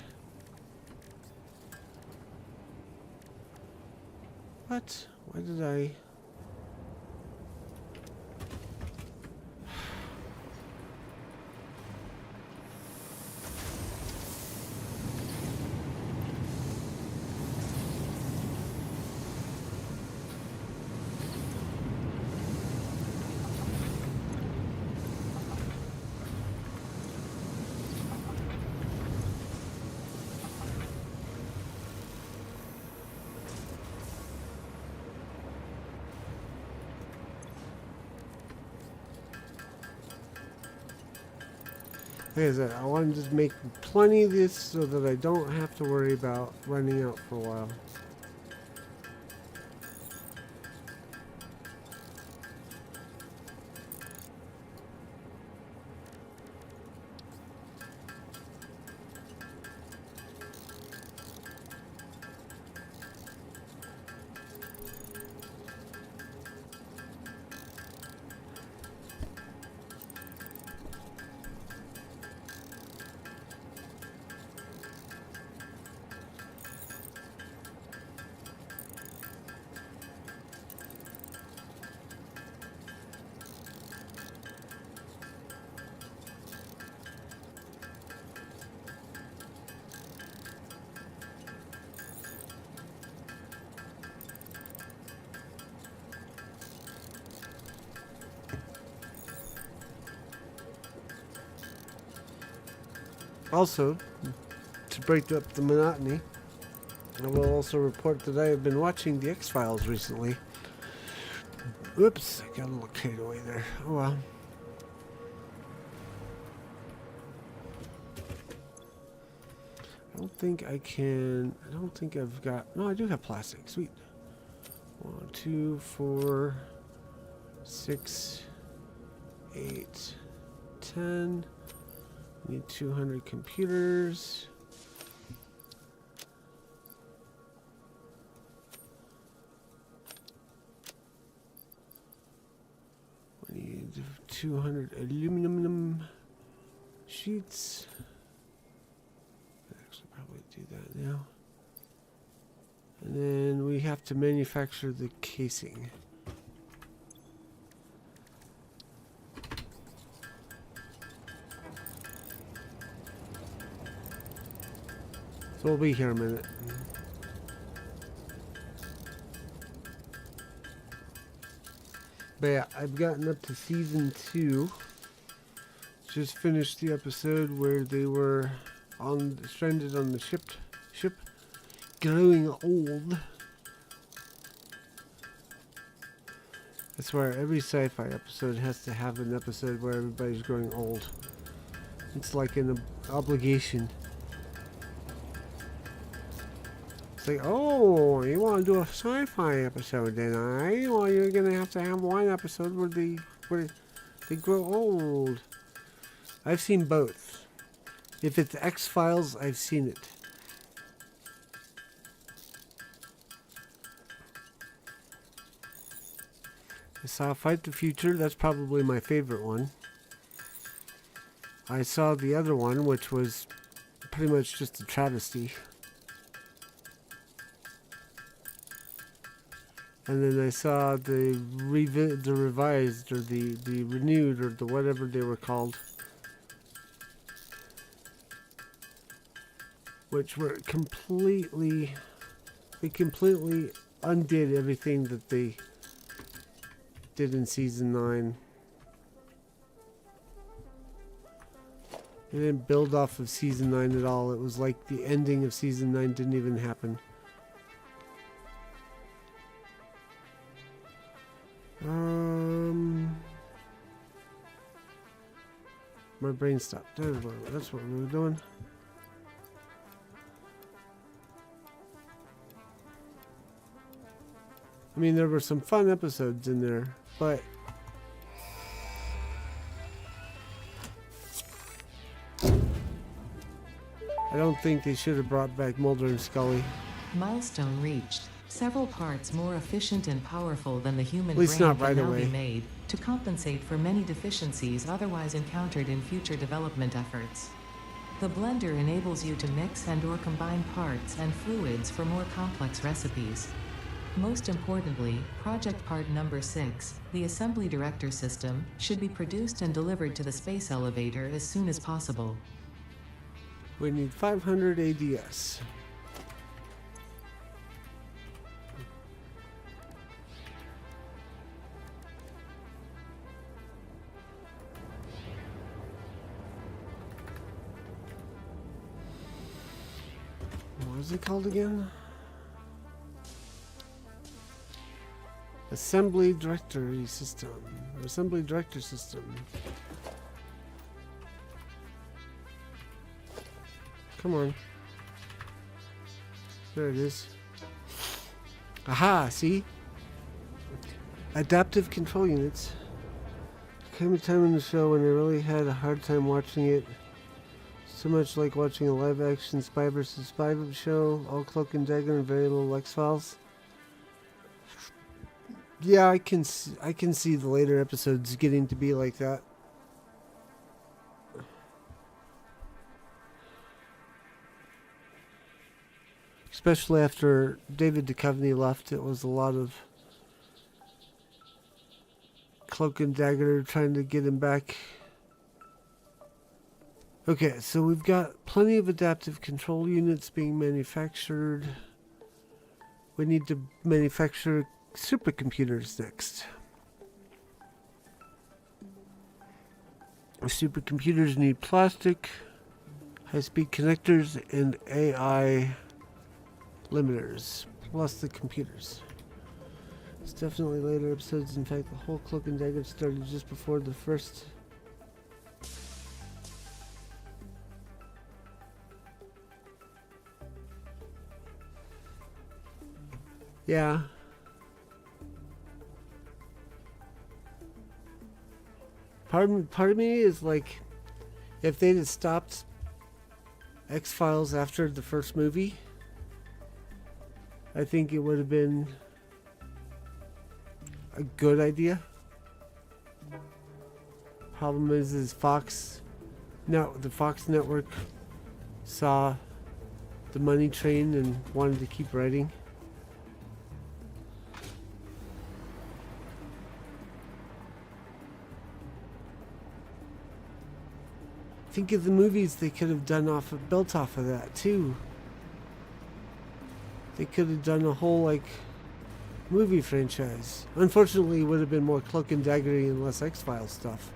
What? Why did I... Like I said, I want to just make plenty of this so that I don't have to worry about running out for a while. Also, to break up the monotony, I will also report that I have been watching The X-Files recently. Oops, I got a little carried away there. Oh well. I don't think I can... I don't think I've got... No, I do have plastic. Sweet. 1, 2, 4, 6, 8, 10... Need 200 computers. We need 200 aluminum sheets. Actually, probably do that now. And then we have to manufacture the casing. So we'll be here a minute. But yeah, I've gotten up to season 2. Just finished the episode where they were stranded on the ship, growing old. That's where every sci-fi episode has to have an episode where everybody's growing old. It's like an obligation. It's like, oh, you want to do a sci-fi episode then, well, you're going to have one episode where they grow old. I've seen both. If it's X-Files, I've seen it. I saw Fight the Future. That's probably my favorite one. I saw the other one, which was pretty much just a travesty. And then I saw the revised, or the renewed, or the whatever they were called, which were completely undid everything that they did in season 9. They didn't build off of season 9 at all. It was like the ending of season 9 didn't even happen. My brain stopped. That's what we were doing. I mean, there were some fun episodes in there, but I don't think they should have brought back Mulder and Scully.
Milestone reached. Several parts more efficient and powerful than the human
At least
brain
not right
can now
away.
be made to compensate for many deficiencies otherwise encountered in future development efforts. The blender enables you to mix and/or combine parts and fluids for more complex recipes. Most importantly, project part number 6, the assembly director system, should be produced and delivered to the space elevator as soon as possible.
We need 500 ADS. What is it called again? Assembly directory system. Assembly director system. Come on. There it is. Aha, see? Adaptive control units. There came a time in the show when I really had a hard time watching it. So much like watching a live-action Spy vs. Spy show, all cloak and dagger and very little X-Files. Yeah, I can see the later episodes getting to be like that. Especially after David Duchovny left, it was a lot of cloak and dagger trying to get him back. Okay, so we've got plenty of adaptive control units being manufactured. We need to manufacture supercomputers next. Supercomputers need plastic, high-speed connectors, and AI limiters, plus the computers. It's definitely later episodes. In fact, the whole cloak and dagger started just before the first. Yeah. Part of me is like, if they'd have stopped X-Files after the first movie, I think it would have been a good idea. Problem is Fox, no, the Fox network saw the money train and wanted to keep writing. Think of the movies they could have done built off of that too. They could have done a whole movie franchise. Unfortunately, it would have been more cloak and daggery and less X-Files stuff.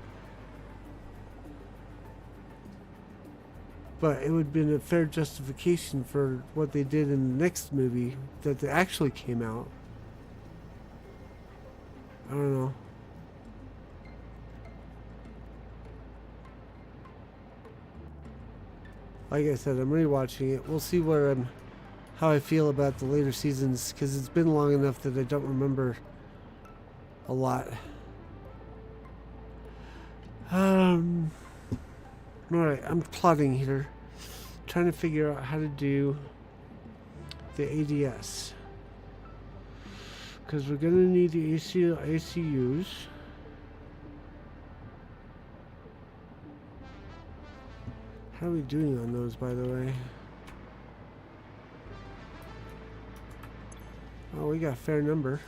But it would have been a fair justification for what they did in the next movie that actually came out. I don't know. Like I said, I'm rewatching it. We'll see how I feel about the later seasons, because it's been long enough that I don't remember a lot. Alright, I'm plotting here. Trying to figure out how to do the ADS. because we're gonna need the ACUs. How are we doing on those, by the way? Oh, we got a fair number.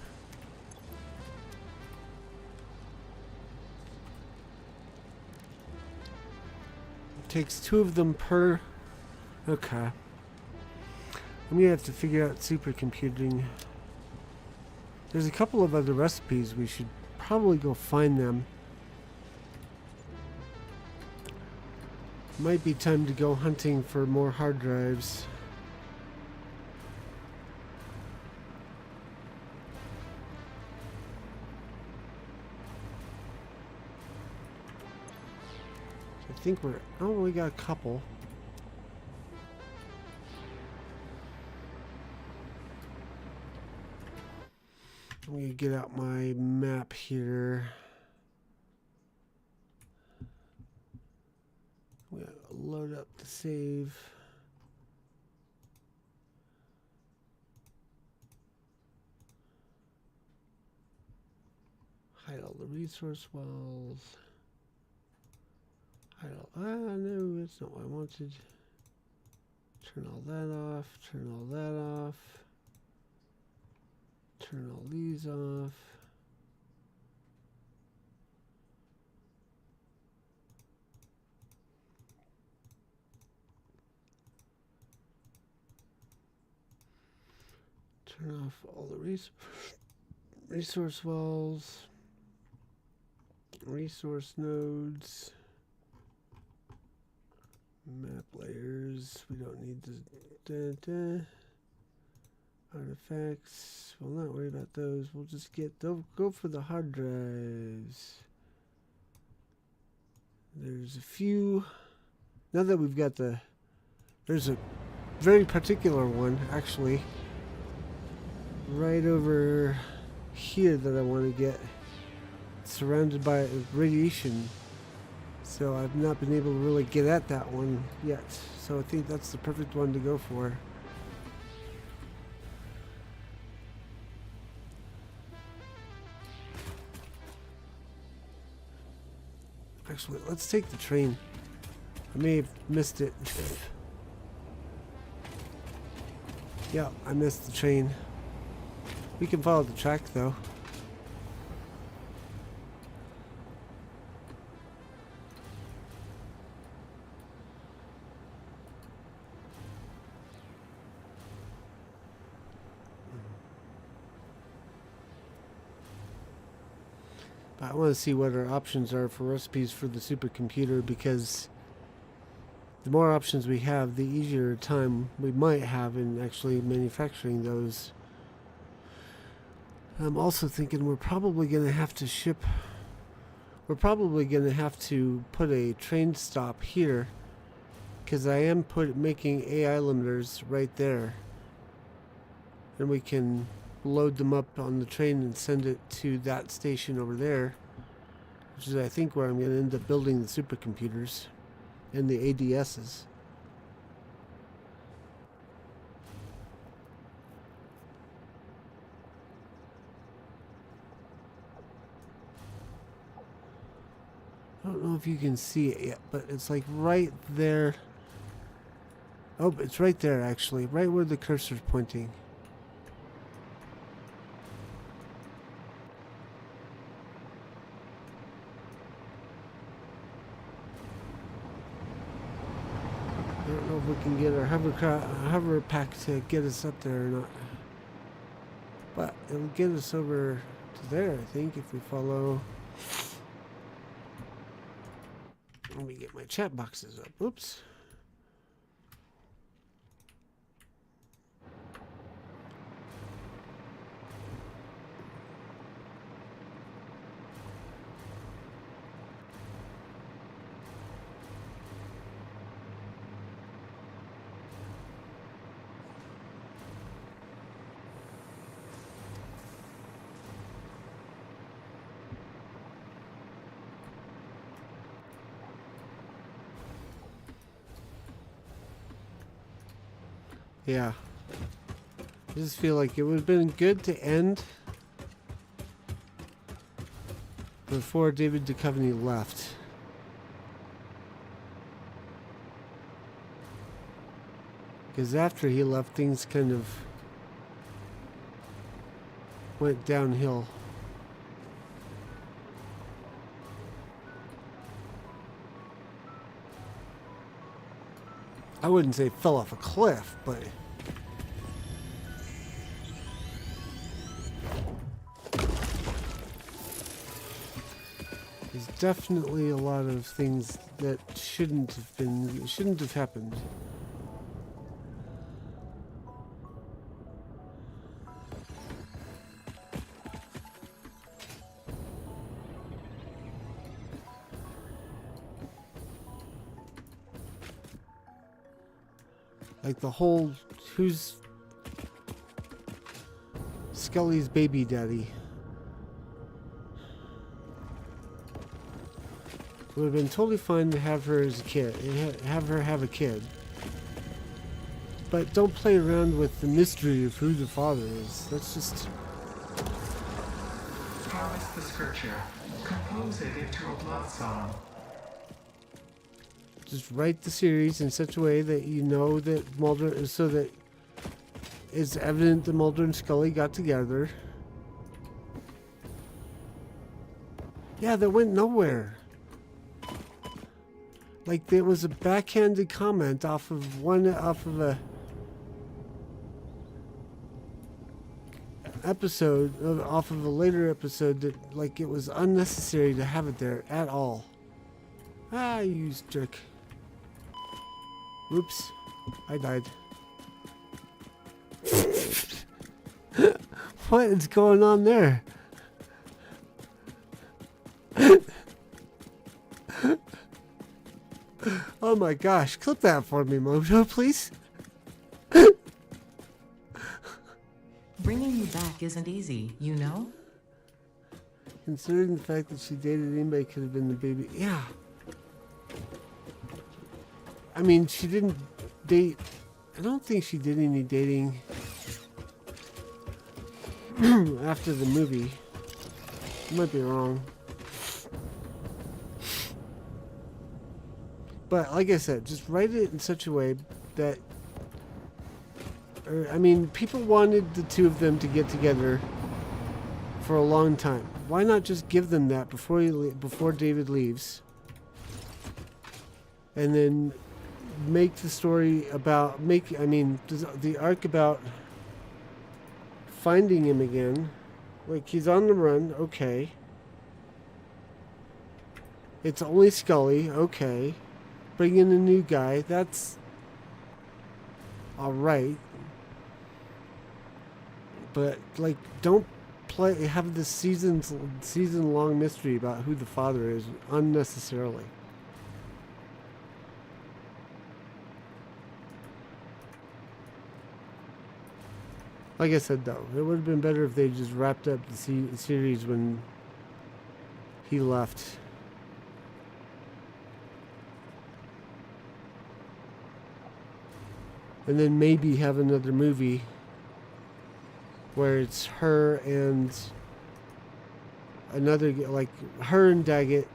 It takes 2 of them per... Okay. I'm gonna have to figure out supercomputing. There's a couple of other recipes. We should probably go find them. Might be time to go hunting for more hard drives. I think we're... Oh, we got a couple. I'm going to get out my map here. I'm going to load up the save. Hide all the resource wells. Hide all... Ah, no, that's not what I wanted. Turn all that off. Turn all that off. Turn all these off. Turn off all the resource wells, resource nodes, map layers. We don't need the artifacts. We'll not worry about those. We'll just go for the hard drives. There's a few. Now that we've got there's a very particular one actually right over here that I want to get. It's surrounded by radiation, so I've not been able to really get at that one yet. So I think that's the perfect one to go for. Actually, let's take the train. I may have missed it. Yeah, I missed the train. We can follow the track, though. But I want to see what our options are for recipes for the supercomputer, because the more options we have, the easier time we might have in actually manufacturing those. I'm also thinking we're probably going to have to put a train stop here, because I am making AI limiters right there, and we can load them up on the train and send it to that station over there, which is I think where I'm going to end up building the supercomputers and the ADSs. I don't know if you can see it yet, but it's like right there. Oh, it's right there actually, right where the cursor's pointing. I don't know if we can get our hover pack to get us up there or not. But it'll get us over to there, I think, if we follow. Let me get my chat boxes up. Oops. Yeah. I just feel like it would have been good to end before David Duchovny left. Because after he left, things kind of went downhill. I wouldn't say fell off a cliff, but there's definitely a lot of things that shouldn't have happened. Like the whole, who's Scully's baby daddy? It would have been totally fine to have her as a kid, have her have a kid. But don't play around with the mystery of who the father is. That's just...
Harvest the scripture. Compose it into a love song.
Just write the series in such a way that you know that Mulder, so that it's evident that Mulder and Scully got together. Yeah, that went nowhere. Like there was a backhanded comment off of a episode, off of a later episode, that like it was unnecessary to have it there at all. Ah, you jerk. Whoops, I died. What is going on there? Oh my gosh, clip that for me, Mojo, please.
Bringing you back isn't easy, you know?
Considering the fact that she dated anybody could have been the baby. Yeah. I mean, she didn't date. I don't think she did any dating after the movie. I might be wrong. But like I said, just write it in such a way that... I mean, people wanted the two of them to get together for a long time. Why not just give them that before David leaves? And then make the story about... the arc about finding him again. Like, he's on the run, okay. It's only Scully, okay. Bring in a new guy, that's alright. But, like, don't have this season-long mystery about who the father is unnecessarily. Like I said, though, it would have been better if they just wrapped up the series when he left. And then maybe have another movie where it's her and another, like her and Daggett,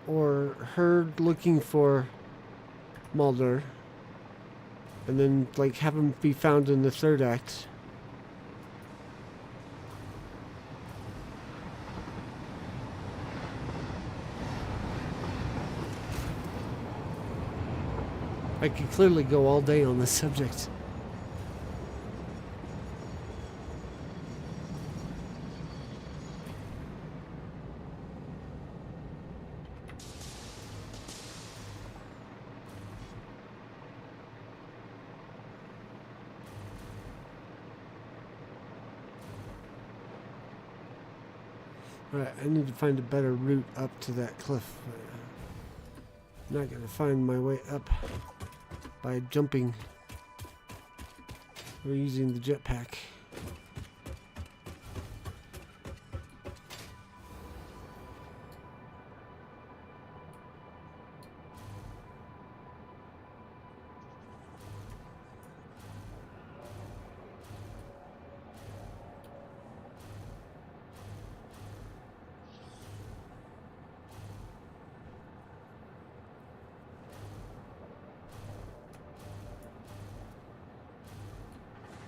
or her looking for Mulder, and then like have him be found in the third act. I could clearly go all day on this subject. Alright, I need to find a better route up to that cliff. I'm not going to find my way up by jumping or using the jetpack.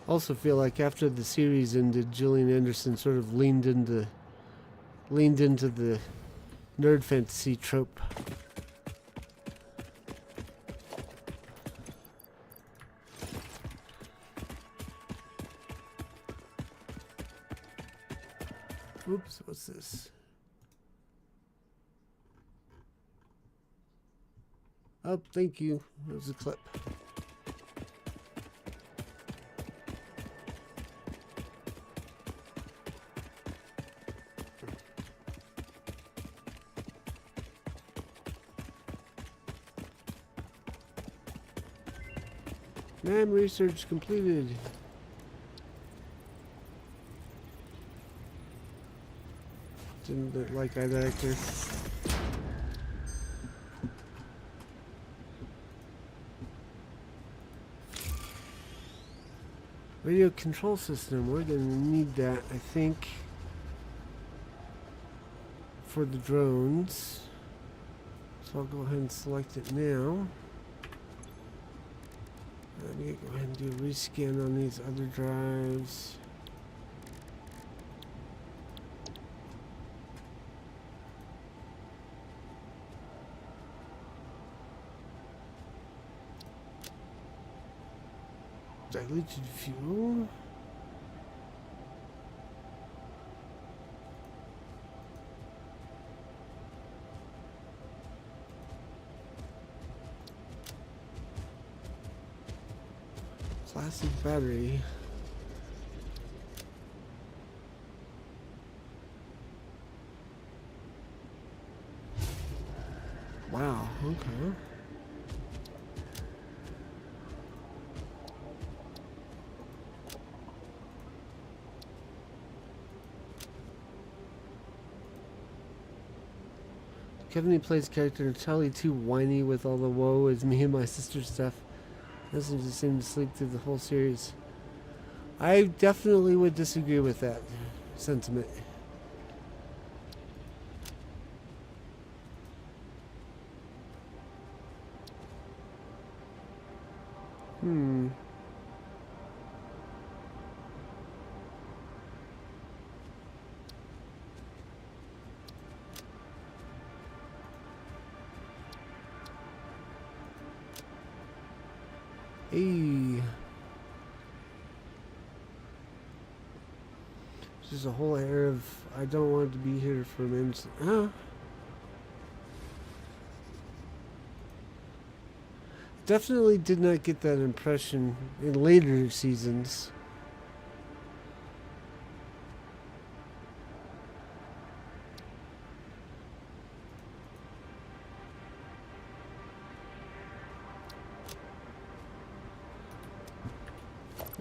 Also feel like after the series ended, Gillian Anderson sort of leaned into the nerd fantasy trope. Oops, what's this? Oh, thank you. That was a clip. Man, research completed. Didn't like either actor. Radio control system. We're gonna need that, I think, for the drones. So I'll go ahead and select it now. Let me go ahead and do a rescan on these other drives. Diluted fuel. Classic battery. Wow, okay. Kevin plays character entirely too whiny with all the woe is me and my sister stuff. Doesn't just seem to sleep through the whole series. I definitely would disagree with that sentiment. Hey. Just a whole air of I don't want to be here for a minute. Definitely did not get that impression in later seasons.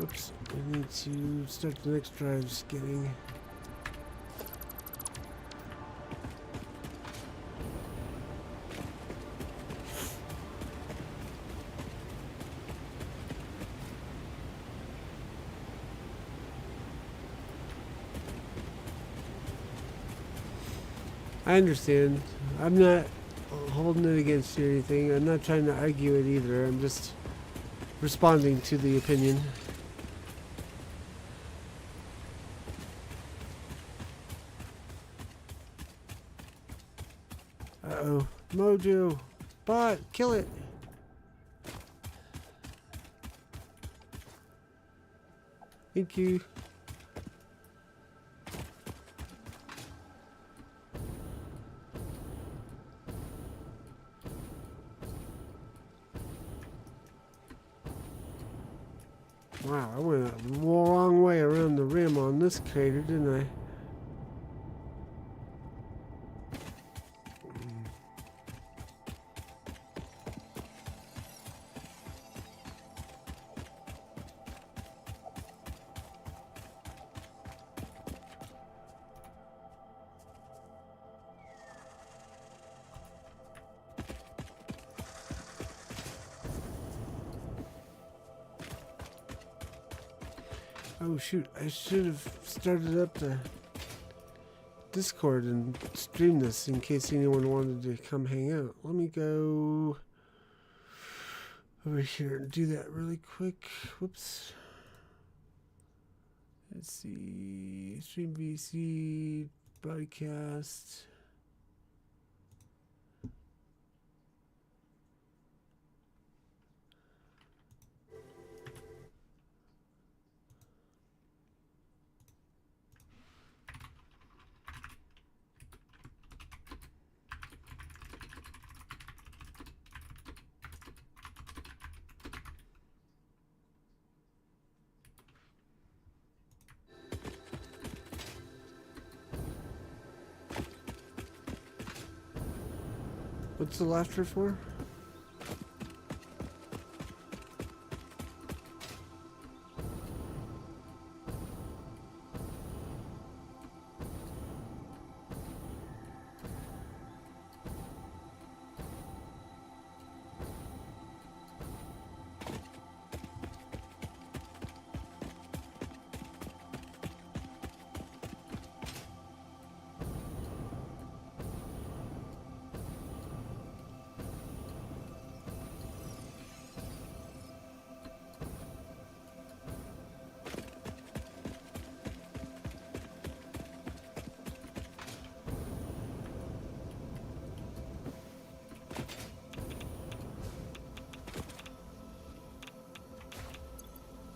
Oops, I need to start the next drive scanning. I understand. I'm not holding it against you or anything. I'm not trying to argue it either. I'm just responding to the opinion. Uh-oh. Mojo. Bot. Kill it. Thank you. Wow, I went a long way around the rim on this crater, didn't I? Oh shoot, I should have started up the Discord and streamed this in case anyone wanted to come hang out. Let me go over here and do that really quick. Whoops. Let's see. Stream VC broadcast. What's the laughter for?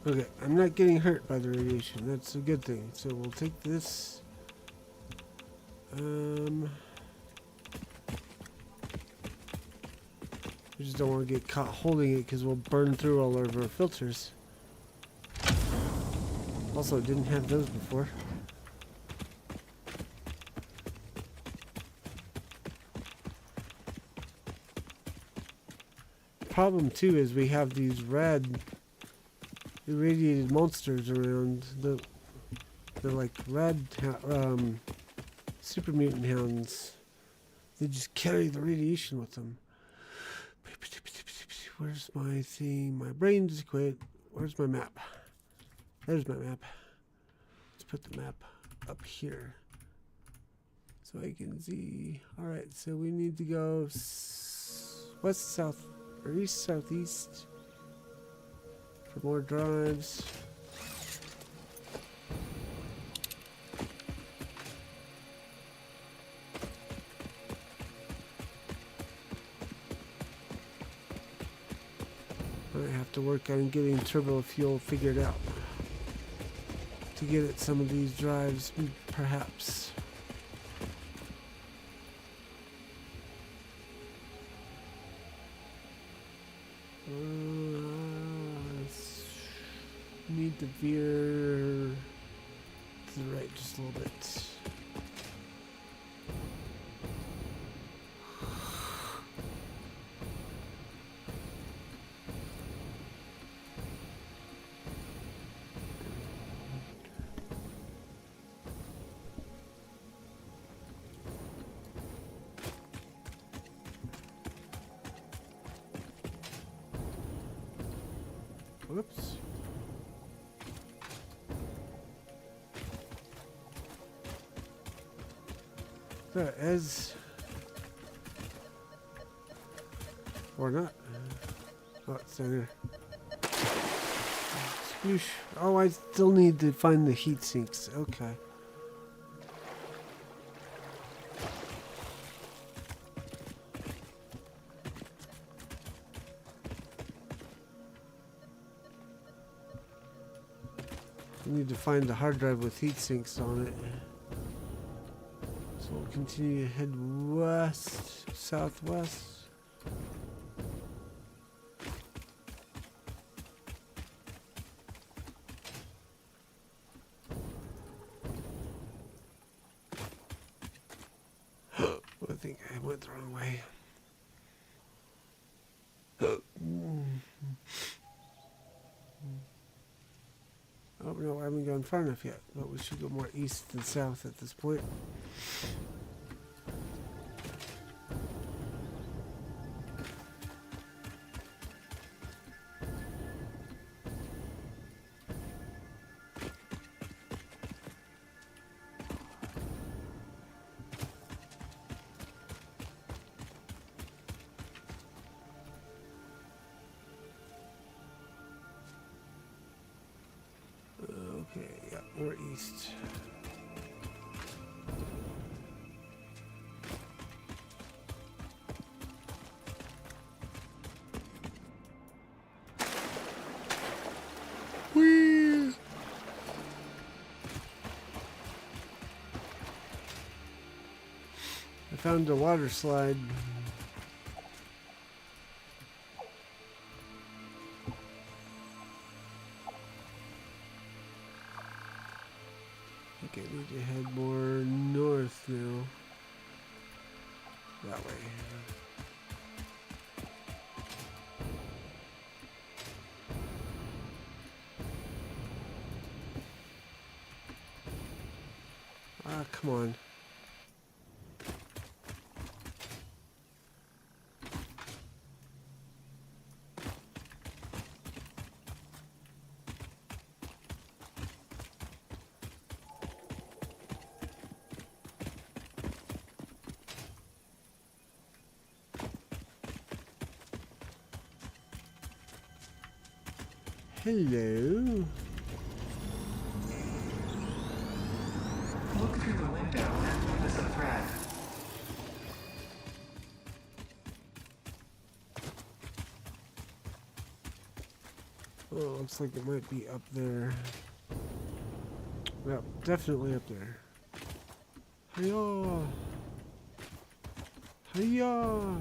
Okay, I'm not getting hurt by the radiation. That's a good thing. So we'll take this. We just don't want to get caught holding it because we'll burn through all of our filters. Also, didn't have those before. Problem too is we have these red irradiated monsters around. They're like red super mutant hounds. They just carry the radiation with them. Where's my thing? My brain just quit. Where's my map? There's my map. Let's put the map up here so I can see. Alright, so we need to go west, south, or east, southeast for more drives. I have to work on getting turbo fuel figured out to get at some of these drives, perhaps. Need to veer to the right just a little bit. Whoops. There is. Or not. Oh, it's there. Sploosh. Oh, I still need to find the heat sinks. Okay. I need to find the hard drive with heat sinks on it. So we'll continue to head west, southwest. I think I went the wrong way. Oh no, I haven't gone far enough yet, but we should go more east than south at this point. Okay, yeah. or east. Whee! I found a water slide. I think I need to head more north now. That way. Ah, come on. Hello.
Look through the window and notice a thread.
Oh, looks like it might be up there. Yep, definitely up there. Hiya! Hiya!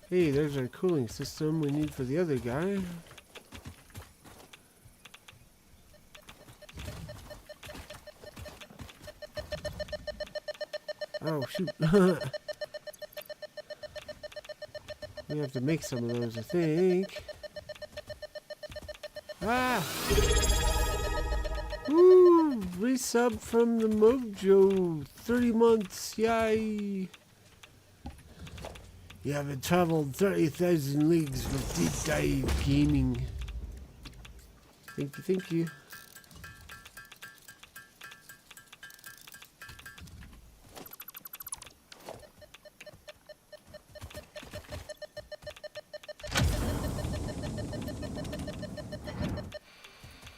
Hey, there's our cooling system we need for the other guy. Oh, shoot. We have to make some of those, I think. Ah! Woo! Resub from the Mojo. 30 months. Yay! You haven't traveled 30,000 leagues with deep dive gaming. Thank you, thank you.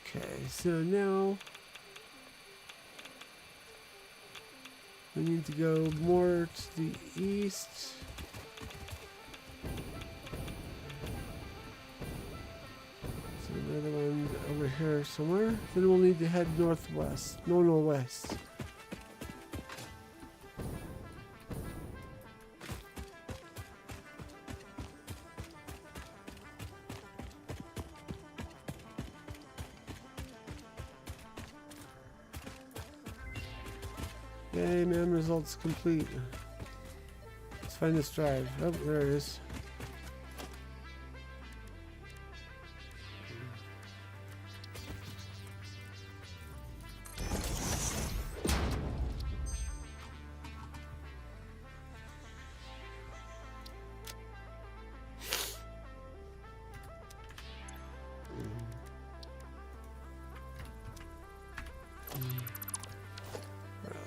Okay, so now we need to go more to the east. So another one over here somewhere. Then we'll need to head northwest. No, west. Yay, man, results complete. Let's find this drive. Oh, there it is.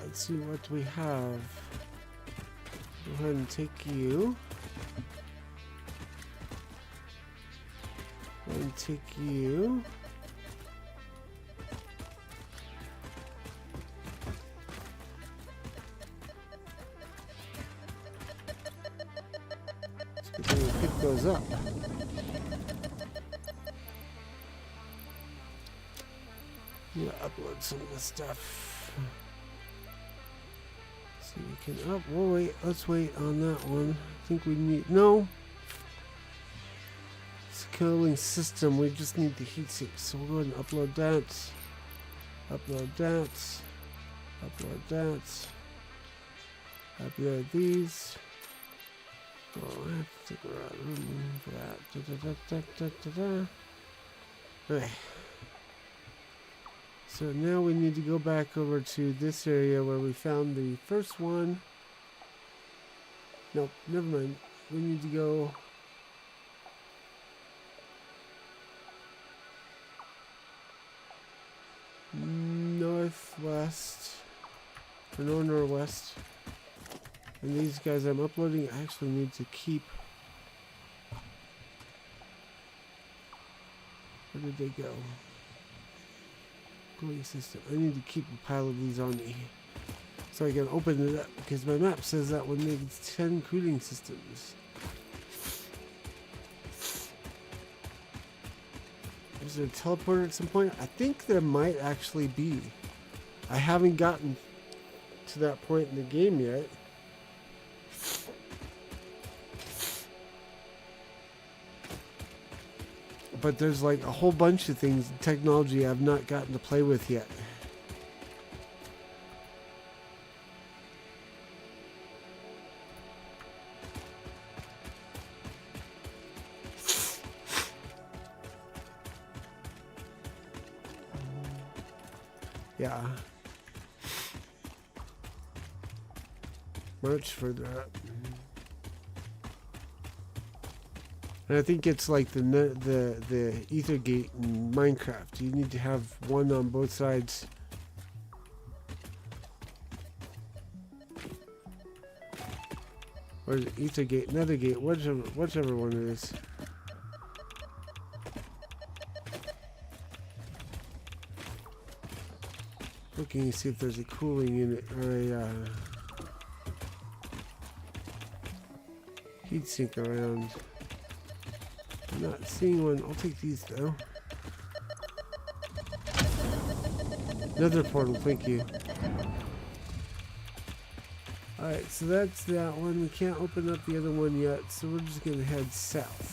Let's see what we have. Go ahead and take you. Go ahead and take you. Let's go ahead and pick those up. I'm gonna upload some of the stuff. So we can we'll wait. Let's wait on that one. I think we need no. It's a cooling system. We just need the heat sink. So we'll go ahead and upload that. Upload that. Upload that. Upload these. Oh, I have to figure out room for that. Okay. So now we need to go back over to this area where we found the first one. Nope, never mind. We need to go northwest, or northwest. And these guys I'm uploading, I actually need to keep. Where did they go? Cooling system. I need to keep a pile of these on me, so I can open it up, because my map says that one needs 10 cooling systems. Is there a teleporter at some point? I think there might actually be. I haven't gotten to that point in the game yet. But there's like a whole bunch of things, technology I've not gotten to play with yet. Yeah. Much further up. And I think it's like the ether gate in Minecraft. You need to have one on both sides. Or is it ether gate, nether gate, whichever one it is. Looking to see if there's a cooling unit or a heat sink around. I'm not seeing one. I'll take these though. Another portal, thank you. Alright, so that's that one. We can't open up the other one yet, so we're just gonna head south.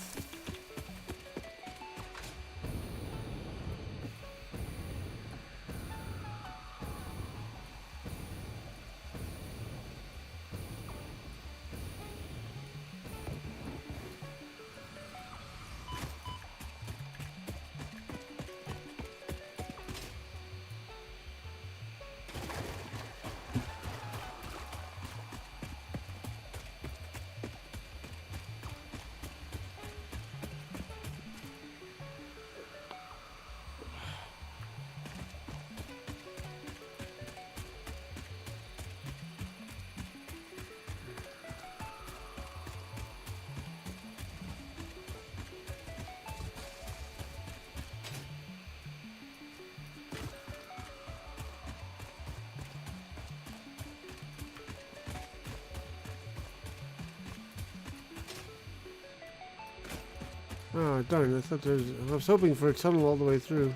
Oh darn, I thought I was hoping for a tunnel all the way through.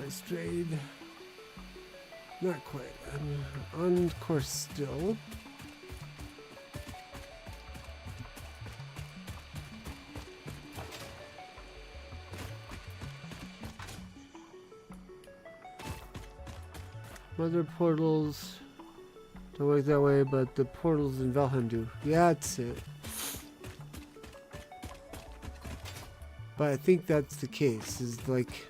I strayed. Not quite. I'm on course still. Other portals don't work that way, but the portals in Valheim do. Yeah, that's it. But I think that's the case, is like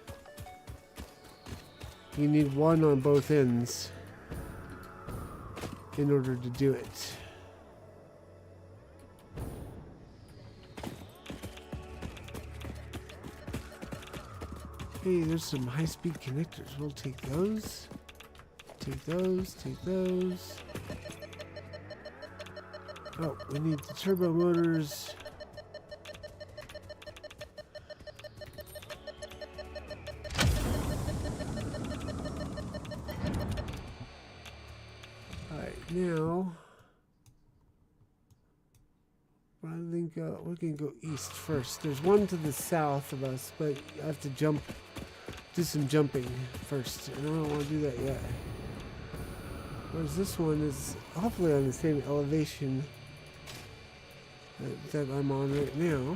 you need one on both ends in order to do it. Hey, there's some high-speed connectors. We'll take those. Take those, take those. Oh, we need the turbo motors. Alright, now I think we can go east first. There's one to the south of us, but I have to do some jumping first, and I don't want to do that yet. Whereas this one is hopefully on the same elevation that I'm on right now.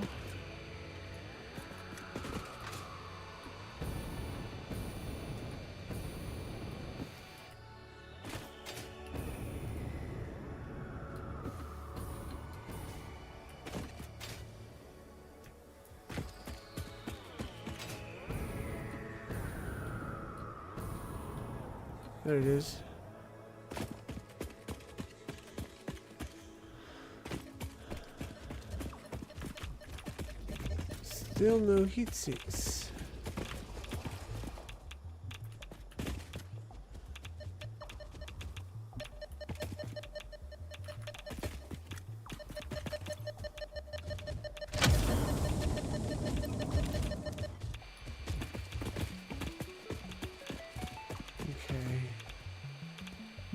There it is. Still no heat sinks.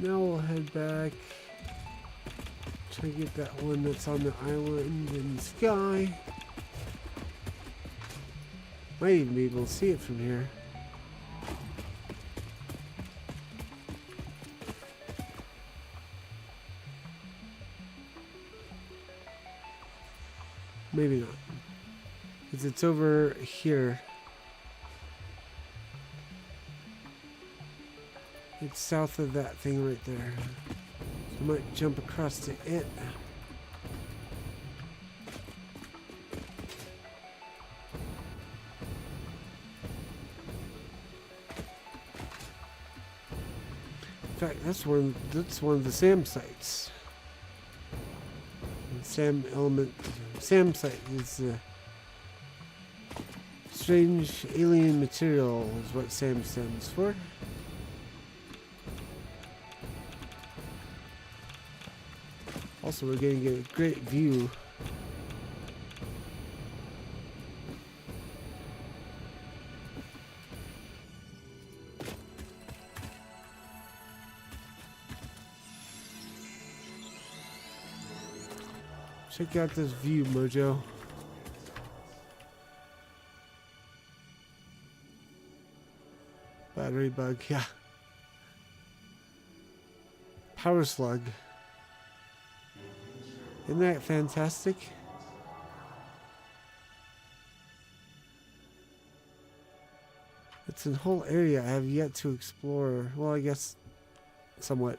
Now we'll head back. Try to get that one that's on the island in the sky. Might even be able to see it from here. Maybe not. Because it's over here. It's south of that thing right there. I might jump across to it. In fact, that's one of the SAM sites. SAM site is strange alien material is what SAM stands for. Also, we're getting a great view. Check out this view, Mojo. Battery bug, yeah. Power slug. Isn't that fantastic? It's a whole area I have yet to explore. Well, I guess somewhat.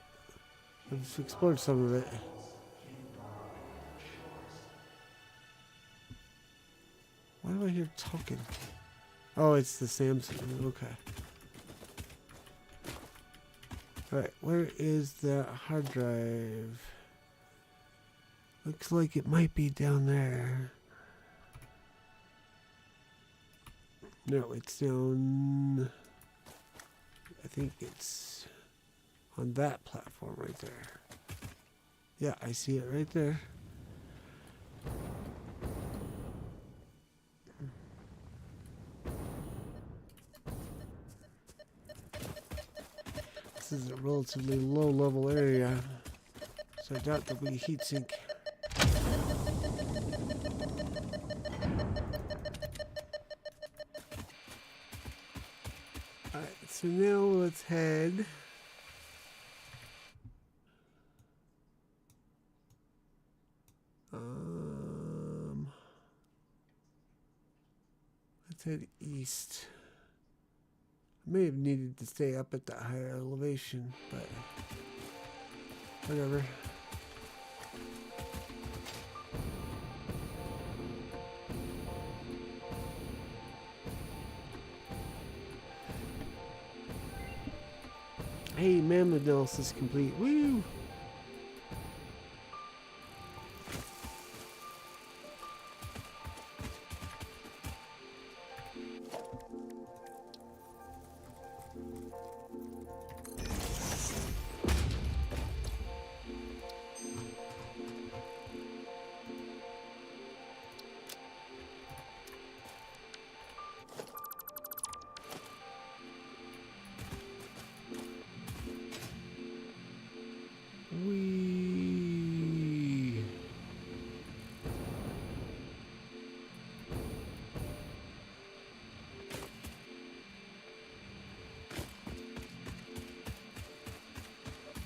I've explored some of it. Why do I hear talking? Oh, it's the Samsung. Okay. Alright, where is the hard drive? Looks like it might be down there. No, it's down... I think it's on that platform right there. Yeah, I see it right there. This is a relatively low-level area, so I doubt there'll be a heatsink. Alright, so now let's head let's head east. I may have needed to stay up at that higher elevation, but whatever. Hey, mammoth analysis complete. Woo! Wee.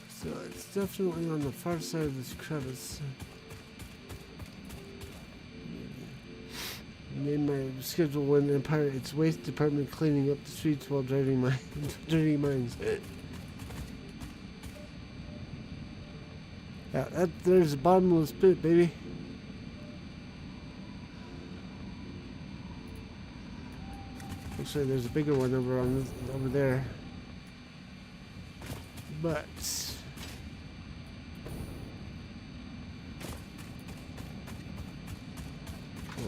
So it's definitely on the far side of this crevice. Name my schedule when Empire its waste department cleaning up the streets while driving my dirty mines. Yeah, there's a bottomless pit, baby. Actually, there's a bigger one over there. But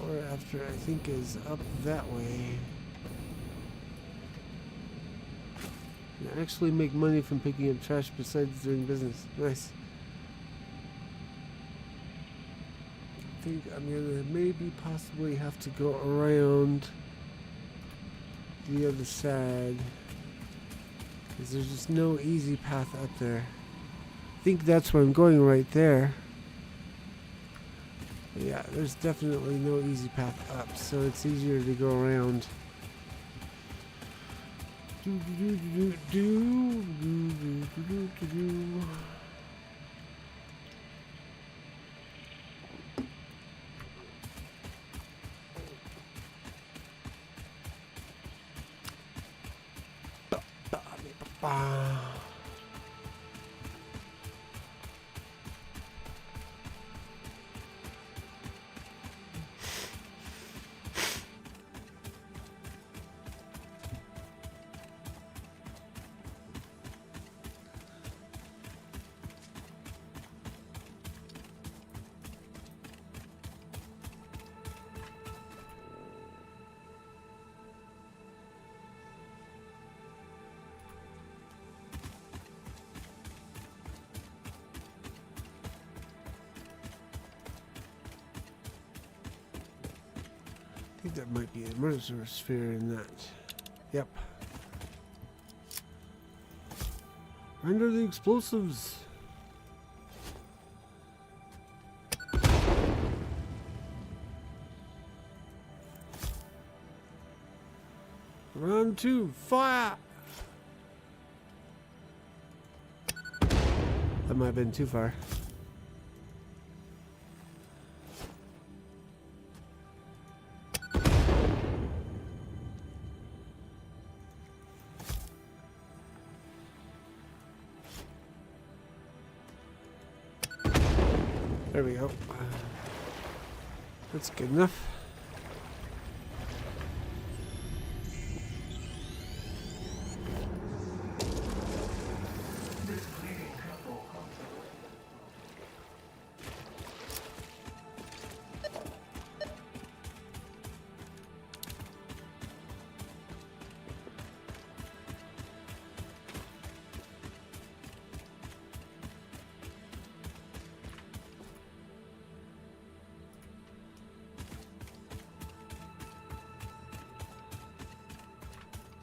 or after I think is up that way. You actually make money from picking up trash besides doing business. Nice. I think I'm gonna maybe possibly have to go around the other side, because there's just no easy path up there. I think that's where I'm going right there. But yeah, there's definitely no easy path up, so it's easier to go around. I think there might be a murder sphere in that. Yep. Render the explosives. Round 2, fire! That might have been too far. There we go. That's good enough.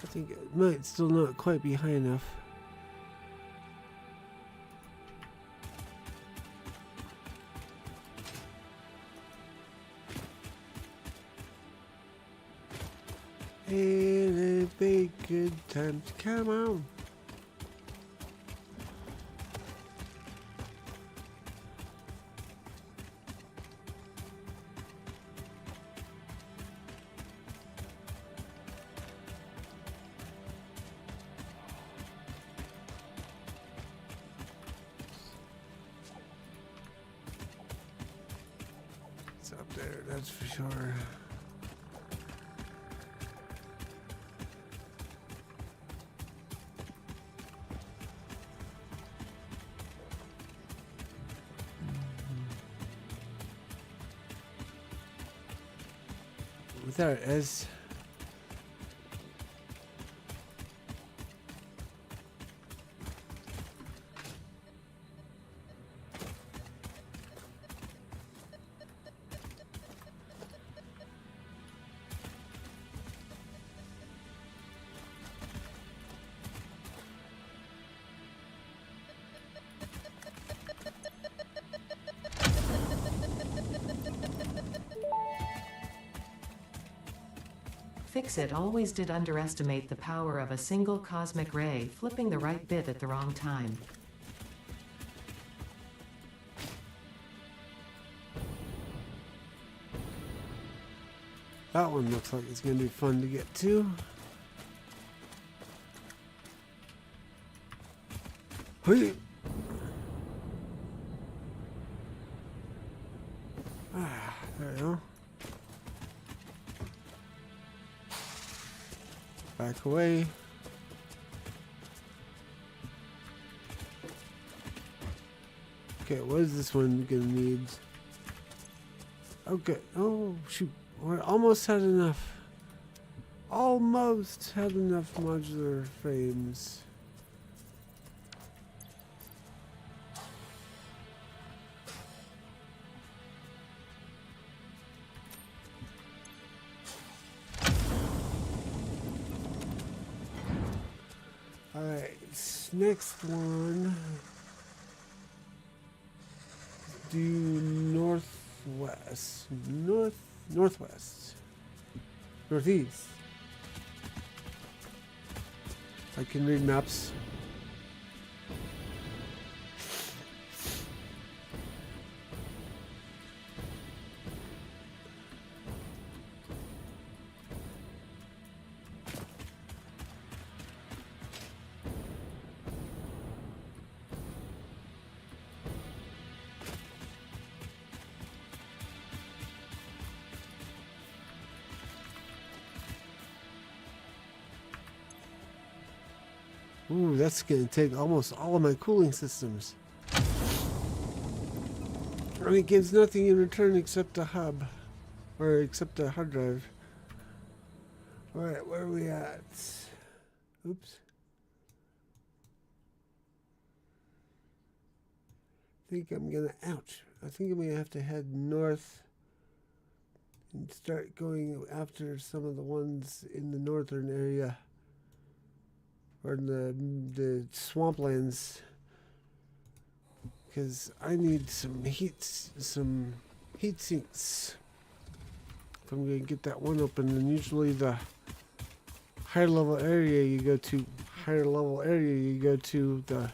I think it might still not quite be high enough. And if they good times come on. It's up there, that's for sure. There it is.
Fix-It always did underestimate the power of a single cosmic ray flipping the right bit at the wrong time.
That one looks like it's going to be fun to get to. Hey. Ah, there we go. Back away. Okay, what is this one gonna need? Okay. Oh shoot, we almost had enough. Almost had enough modular frames. Alright, next one. Do northwest. Northwest. Northeast. I can read maps. Ooh, that's going to take almost all of my cooling systems. And it gives nothing in return except a hub. Or except a hard drive. Alright, where are we at? Oops. I think I'm going to... Ouch. I think I'm going to have to head north and start going after some of the ones in the northern area. Or in the swamplands, because I need some heat sinks. If I'm going to get that one open, and usually the higher level area you go to, the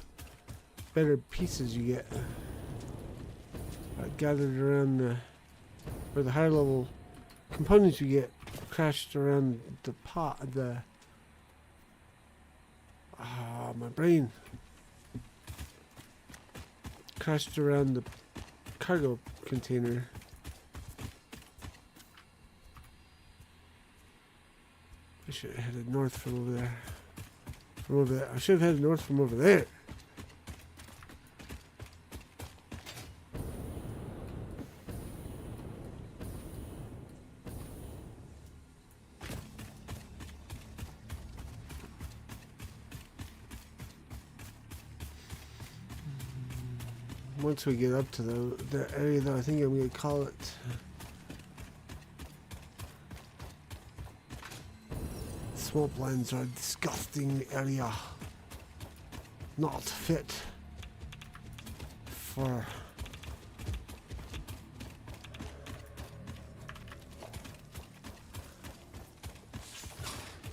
better pieces you get. Gathered around or the higher level components you get crashed around the my brain crashed around the cargo container. I should have headed north from over there. I should have headed north from over there. Once we get up to the area, though, I think I'm going to call it swamplands are a disgusting area, not fit for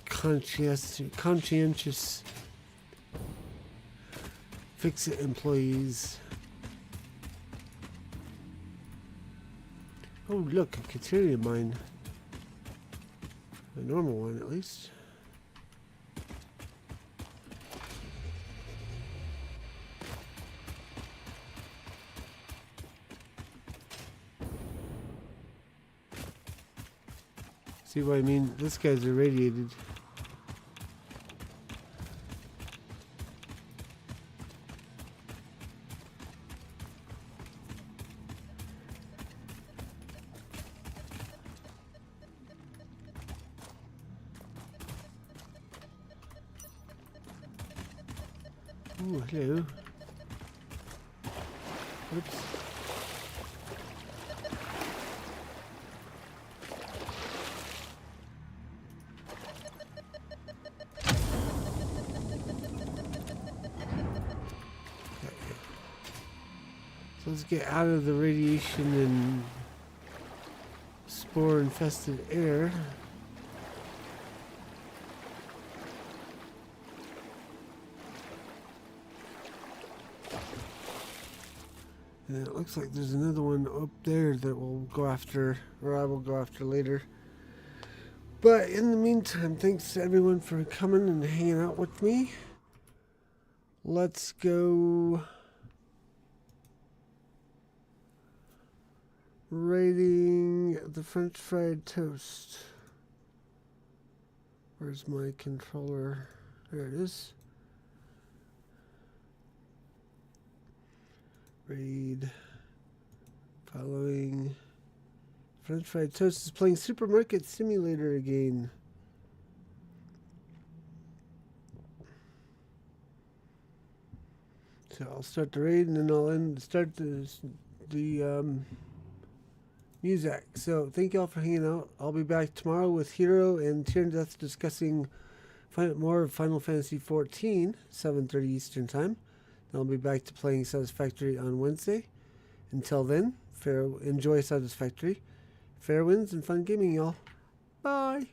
conscientious fix-it employees. Oh, look, a Cateria mine. A normal one, at least. See what I mean? This guy's irradiated. Ooh, hello. Oops. So let's get out of the radiation and spore-infested air. And it looks like there's another one up there that we'll go after, or I will go after later. But in the meantime, thanks to everyone for coming and hanging out with me. Let's go raiding the French fried toast. Where's my controller? There it is. Raid. Following. French Fried Toast is playing Supermarket Simulator again. So I'll start the raid and then I'll start the music. So thank you all for hanging out. I'll be back tomorrow with Hero and Tyrion Death discussing more of Final Fantasy XIV, 7:30 Eastern Time. Then I'll be back to playing Satisfactory on Wednesday. Until then, enjoy Satisfactory. Fair winds and fun gaming, y'all. Bye.